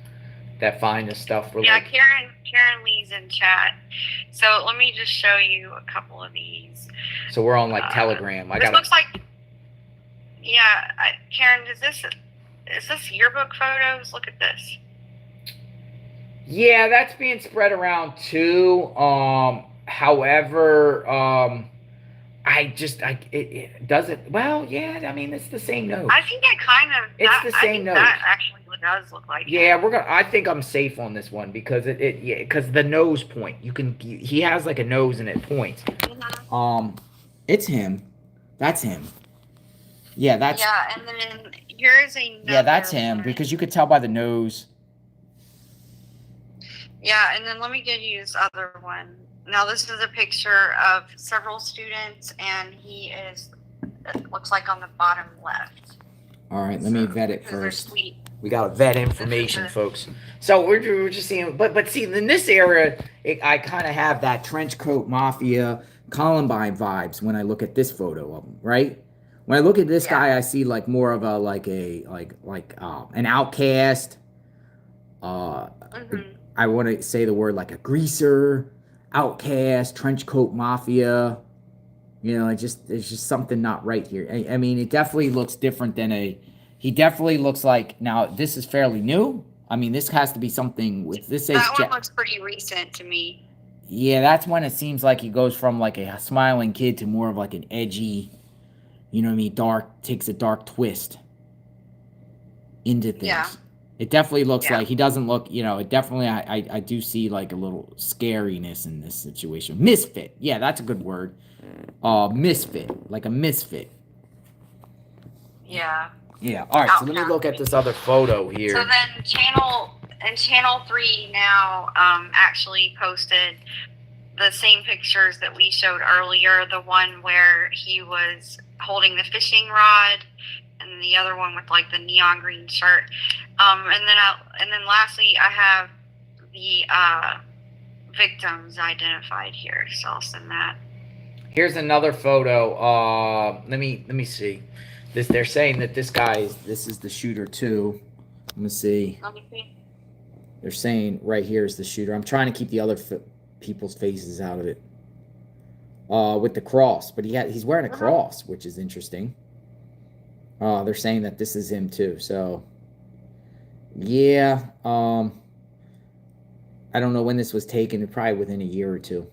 that find this stuff. Karen Lee's in chat. So let me just show you a couple of these. So we're on like Telegram. This looks like, Karen, is this yearbook photos? Look at this. Yeah, that's being spread around too. However, it doesn't. Well, yeah. I mean, it's the same nose. I think it kind of. It's the same nose. That actually does look like. Yeah, I think I'm safe on this one because because the nose point. He has like a nose and it points. Mm-hmm. It's him. That's him. Yeah, that's. Yeah, and then here's another. Yeah, that's him because you could tell by the nose. Yeah, and then let me give you this other one. Now, this is a picture of several students, and it looks like on the bottom left. All right, let me vet it first. Sweet. We got to vet information, folks. So we're just seeing, but see, in this area, I kind of have that trench coat mafia Columbine vibes when I look at this photo of him, right? When I look at this guy, I see like more of an outcast. I want to say the word like a greaser, outcast, trench coat mafia. You know, it's just something not right here. I mean, it definitely looks different than he definitely looks like, now this is fairly new. I mean, this has to be something with this. That one looks pretty recent to me. Yeah, that's when it seems like he goes from like a smiling kid to more of like an edgy, you know what I mean, takes a dark twist into things. Yeah. It definitely looks like he doesn't look, you know, it definitely, I do see like a little scariness in this situation. Misfit. Yeah, that's a good word. Misfit. Like a misfit. Yeah. Yeah. All right, so let me look at this other photo here. So then Channel 3 now actually posted the same pictures that we showed earlier, the one where he was holding the fishing rod, and the other one with like the neon green shirt. And then lastly, I have the victims identified here, so I'll send that. Here's another photo. Let me see. They're saying that this is the shooter too. Let me see. Let me see. They're saying right here is the shooter. I'm trying to keep the other people's faces out of it. With the cross, but he's wearing a cross, which is interesting. They're saying that this is him too. So, yeah. I don't know when this was taken. Probably within a year or two.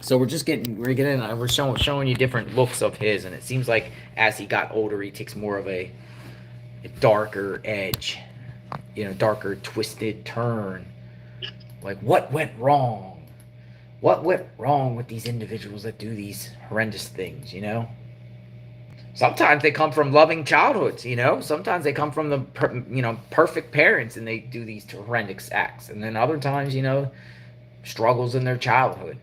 So we're showing you different looks of his, and it seems like as he got older, he takes more of a darker edge, darker twisted turn. Like, what went wrong? What went wrong with these individuals that do these horrendous things? Sometimes they come from loving childhoods. Sometimes they come from the perfect parents, and they do these horrendous acts, and then other times, struggles in their childhood.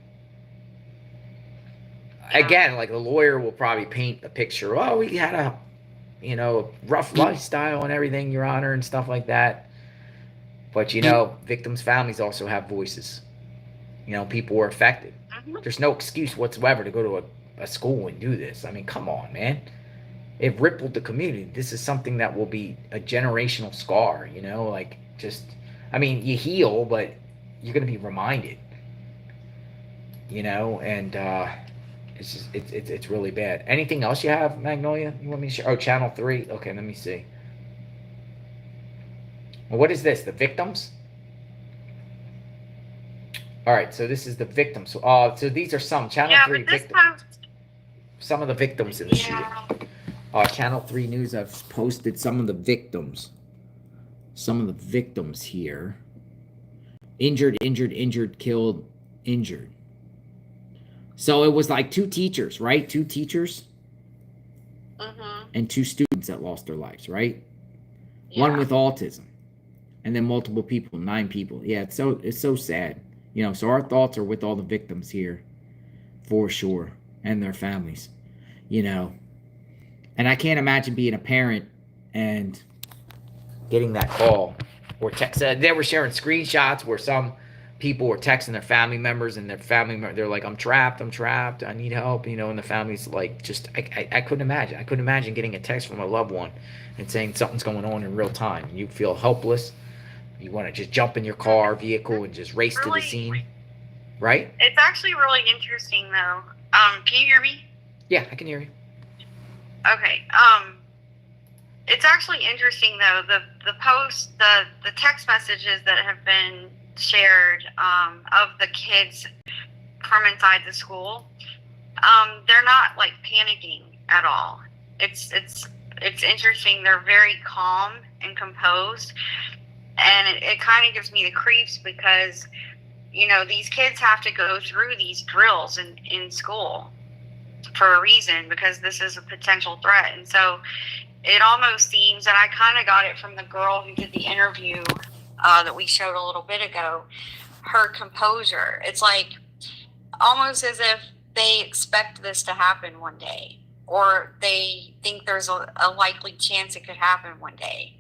Again, like the lawyer will probably paint a picture. Oh, we had a rough lifestyle and everything, Your Honor, and stuff like that. But victims' families also have voices. People were affected. There's no excuse whatsoever to go to a school and do this. I mean, come on, man. It rippled the community. This is something that will be a generational scar. You heal, but you're gonna be reminded. And it's really bad. Anything else you have, Magnolia? You want me to share? Oh, Channel 3. Okay, let me see. Well, what is this? The victims? All right, so this is the victims. So these are some Channel 3 victims. Some of the victims in the shooting. Channel 3 News have posted some of the victims. Some of the victims here. Injured, killed, injured. So it was like 2 teachers, right? 2 teachers and 2 students that lost their lives, right? Yeah. One with autism, and then multiple people, 9 people. Yeah, it's so sad, So our thoughts are with all the victims here, for sure, and their families, And I can't imagine being a parent and getting that call or text. They were sharing screenshots where some people were texting their family members, and they're like, I'm trapped, I need help, and the family's like, I couldn't imagine. I couldn't imagine getting a text from a loved one and saying something's going on in real time. You feel helpless. You want to just jump in your vehicle and just race to the scene, right? It's actually really interesting, though. Can you hear me? Yeah, I can hear you. Okay. It's actually interesting, though, the post, the text messages that have been shared of the kids from inside the school, they're not like panicking at all. It's interesting. They're very calm and composed, and it kind of gives me the creeps because these kids have to go through these drills in school for a reason, because this is a potential threat. And so it almost seems, and I kind of got it from the girl who did the interview that we showed a little bit ago, her composure. It's like almost as if they expect this to happen one day, or they think there's a likely chance it could happen one day,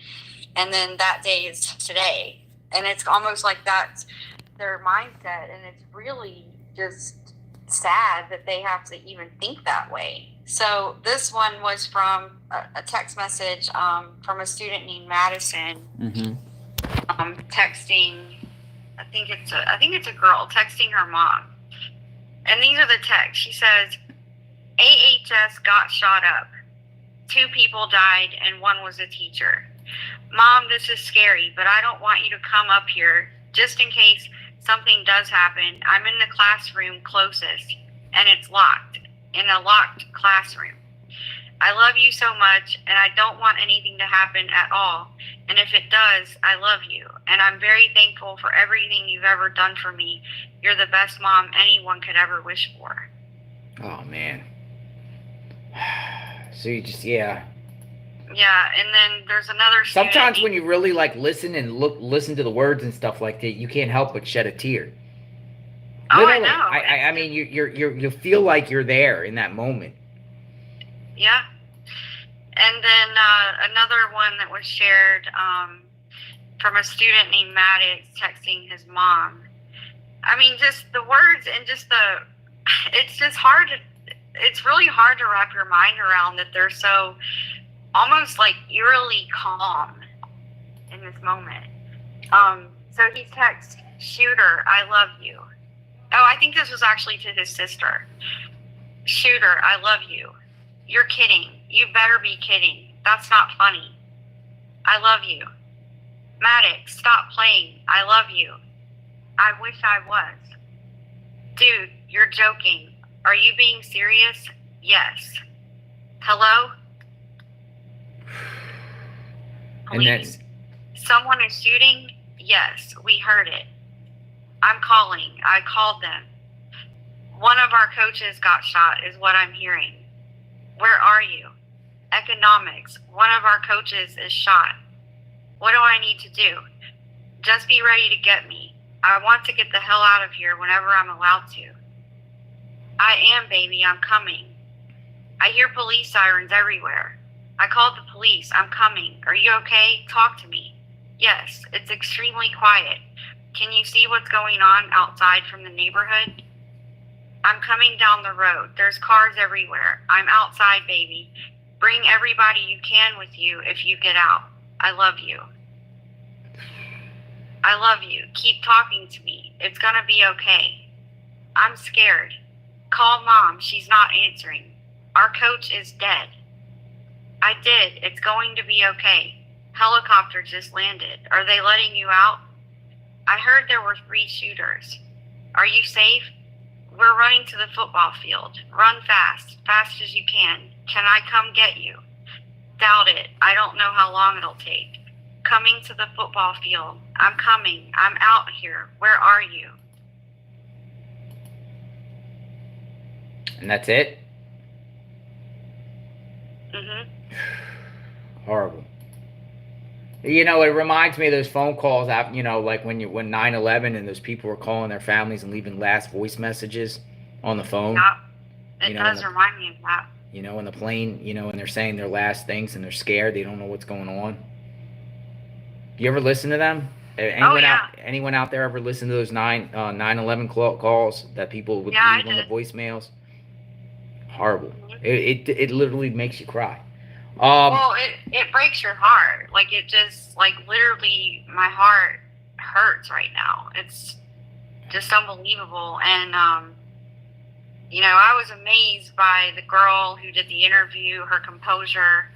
and then that day is today. And it's almost like that's their mindset, and it's really just sad that they have to even think that way. So this one was from a text message from a student named Madison. Texting, I think it's a girl texting her mom, and these are the texts. She says, AHS got shot up, 2 people died, and 1 was a teacher. Mom, this is scary, but I don't want you to come up here just in case something does happen. I'm in the classroom closest, and it's locked, in a locked classroom. I love you so much, and I don't want anything to happen at all. And if it does, I love you. And I'm very thankful for everything you've ever done for me. You're the best mom anyone could ever wish for. Oh, man. So you just, yeah. Yeah, and then there's another student. Sometimes when you really listen listen to the words and stuff like that, you can't help but shed a tear. Oh, Literally. I know. I mean, you feel like you're there in that moment. Yeah. And then another one that was shared, from a student named Maddox texting his mom. I mean, just the words and just it's just it's really hard to wrap your mind around that they're so almost like eerily calm in this moment. So he texts, "Shooter, I love you." Oh, I think this was actually to his sister. "Shooter, I love you. You're kidding. You better be kidding. That's not funny. I love you. Maddox, stop playing. I love you. I wish I was. Dude, you're joking. Are you being serious? Yes. Hello? And Please. Someone is shooting? Yes, we heard it. I'm calling. I called them. One of our coaches got shot, is what I'm hearing. Where are you? Economics. One of our coaches is shot. What do I need to do? Just be ready to get me. I want to get the hell out of here whenever I'm allowed to. I am, baby. I'm coming. I hear police sirens everywhere. I called the police. I'm coming. Are you okay? Talk to me. Yes, it's extremely quiet. Can you see what's going on outside from the neighborhood? I'm coming down the road. There's cars everywhere. I'm outside, baby. Bring everybody you can with you if you get out. I love you. I love you. Keep talking to me. It's gonna be okay. I'm scared. Call mom. She's not answering. Our coach is dead. I did. It's going to be okay. Helicopter just landed. Are they letting you out? I heard there were 3 shooters. Are you safe? We're running to the football field. Run fast. Fast as you can. Can I come get you? Doubt it. I don't know how long it'll take. Coming to the football field. I'm coming. I'm out here. Where are you? And that's it? Mm-hmm. Horrible. You know, it reminds me of those phone calls, you know, like when 9/11 and those people were calling their families and leaving last voice messages on the phone. Yeah, it You know, does remind me of that. You know, in the plane, you know, and they're saying their last things and they're scared. They don't know what's going on. You ever listen to them? Anyone out there ever listen to those 9/11 calls that people would leave on the voicemails? Horrible. It literally makes you cry. Well, it breaks your heart. Like, it just, like, literally, my heart hurts right now. It's just unbelievable. And, you know, I was amazed by the girl who did the interview, her composure.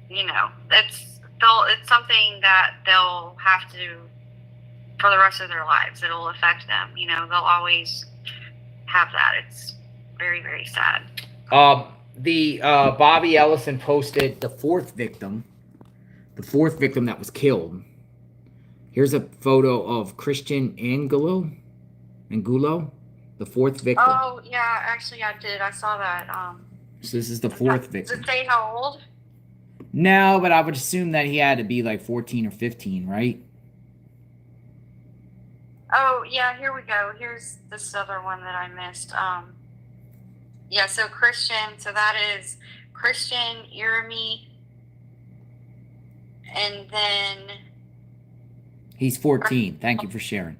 You know, it's something that they'll have to, for the rest of their lives, it'll affect them. You know, they'll always have that. It's very, very sad. The Bobby Ellison posted the fourth victim that was killed. Here's a photo of Christian Angulo, the fourth victim. Oh, yeah, actually I did. I saw that. So this is the fourth victim. Does it say how old? No, but I would assume that he had to be like 14 or 15, right? Oh, yeah, here we go. Here's this other one that I missed. Yeah, so Christian, so that is Christian Irami, and then... He's 14. Thank you for sharing.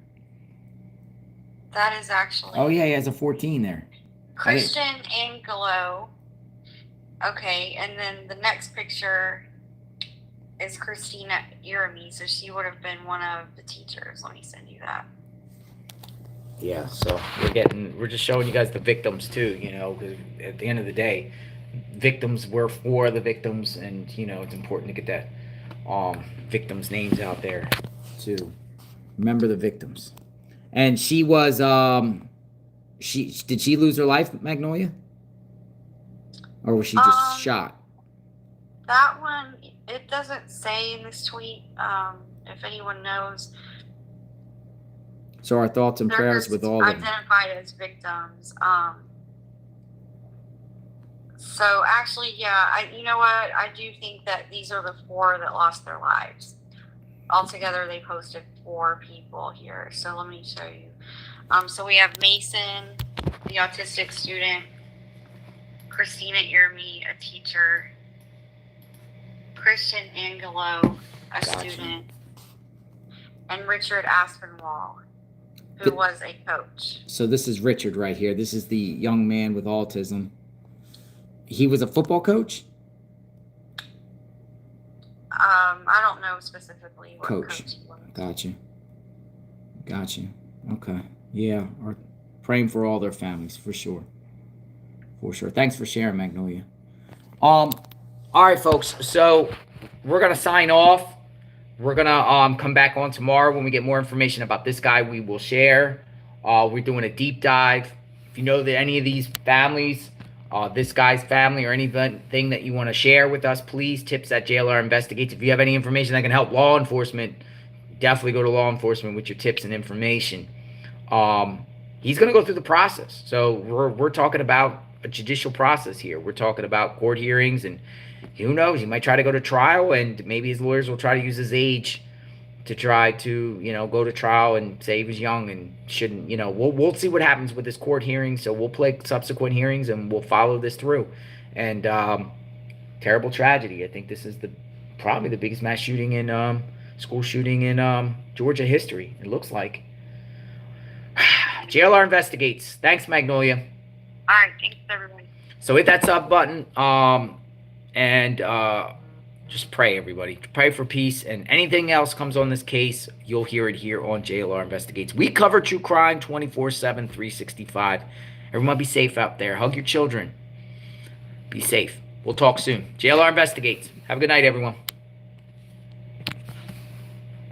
That is actually... Oh, yeah, he has a 14 there. Christian Angelo. Okay, and then the next picture is Christina Irami, so she would have been one of the teachers. Let me send you that. Yeah, so we're just showing you guys the victims too, you know, because at the end of the day, victims were for the victims, and you know it's important to get that victims' names out there too. Remember the victims. And she was did she lose her life, Magnolia? Or was she just shot? That one, it doesn't say in this tweet. If anyone knows. So our thoughts and prayers with all of them. Identified as victims. So actually, yeah, you know what? I do think that these are the 4 that lost their lives. Altogether, they posted 4 people here. So let me show you. So we have Mason, the autistic student, Christina Irami, a teacher, Christian Angelo, a Gotcha. student, and Richard Aspinwall, who was a coach. So this is Richard right here. This is the young man with autism. He was a football coach? I don't know specifically what Coach. he was. Gotcha. Okay. Yeah. Or praying for all their families, for sure. For sure. Thanks for sharing, Magnolia. All right, folks. So we're gonna sign off. We're gonna come back on tomorrow when we get more information about this guy. We will share. We're doing a deep dive. If you know that any of these families, this guy's family, or anything that you want to share with us, please, tips@JLR Investigates. If you have any information that can help law enforcement, definitely go to law enforcement with your tips and information. He's going to go through the process. So we're talking about a judicial process here. We're talking about court hearings, and who knows, he might try to go to trial, and maybe his lawyers will try to use his age to try to, go to trial and say he was young and shouldn't, we'll see what happens with this court hearing. So we'll play subsequent hearings and we'll follow this through. And terrible tragedy. I think this is probably the biggest mass shooting in school shooting in Georgia history, it looks like. JLR Investigates. Thanks, Magnolia. All right, thanks everybody. So hit that sub button, and just pray, everybody. Pray for peace, and anything else comes on this case, you'll hear it here on JLR Investigates. We cover true crime 24/7, 365. Everyone be safe out there. Hug your children. Be safe. We'll talk soon. JLR Investigates. Have a good night, everyone.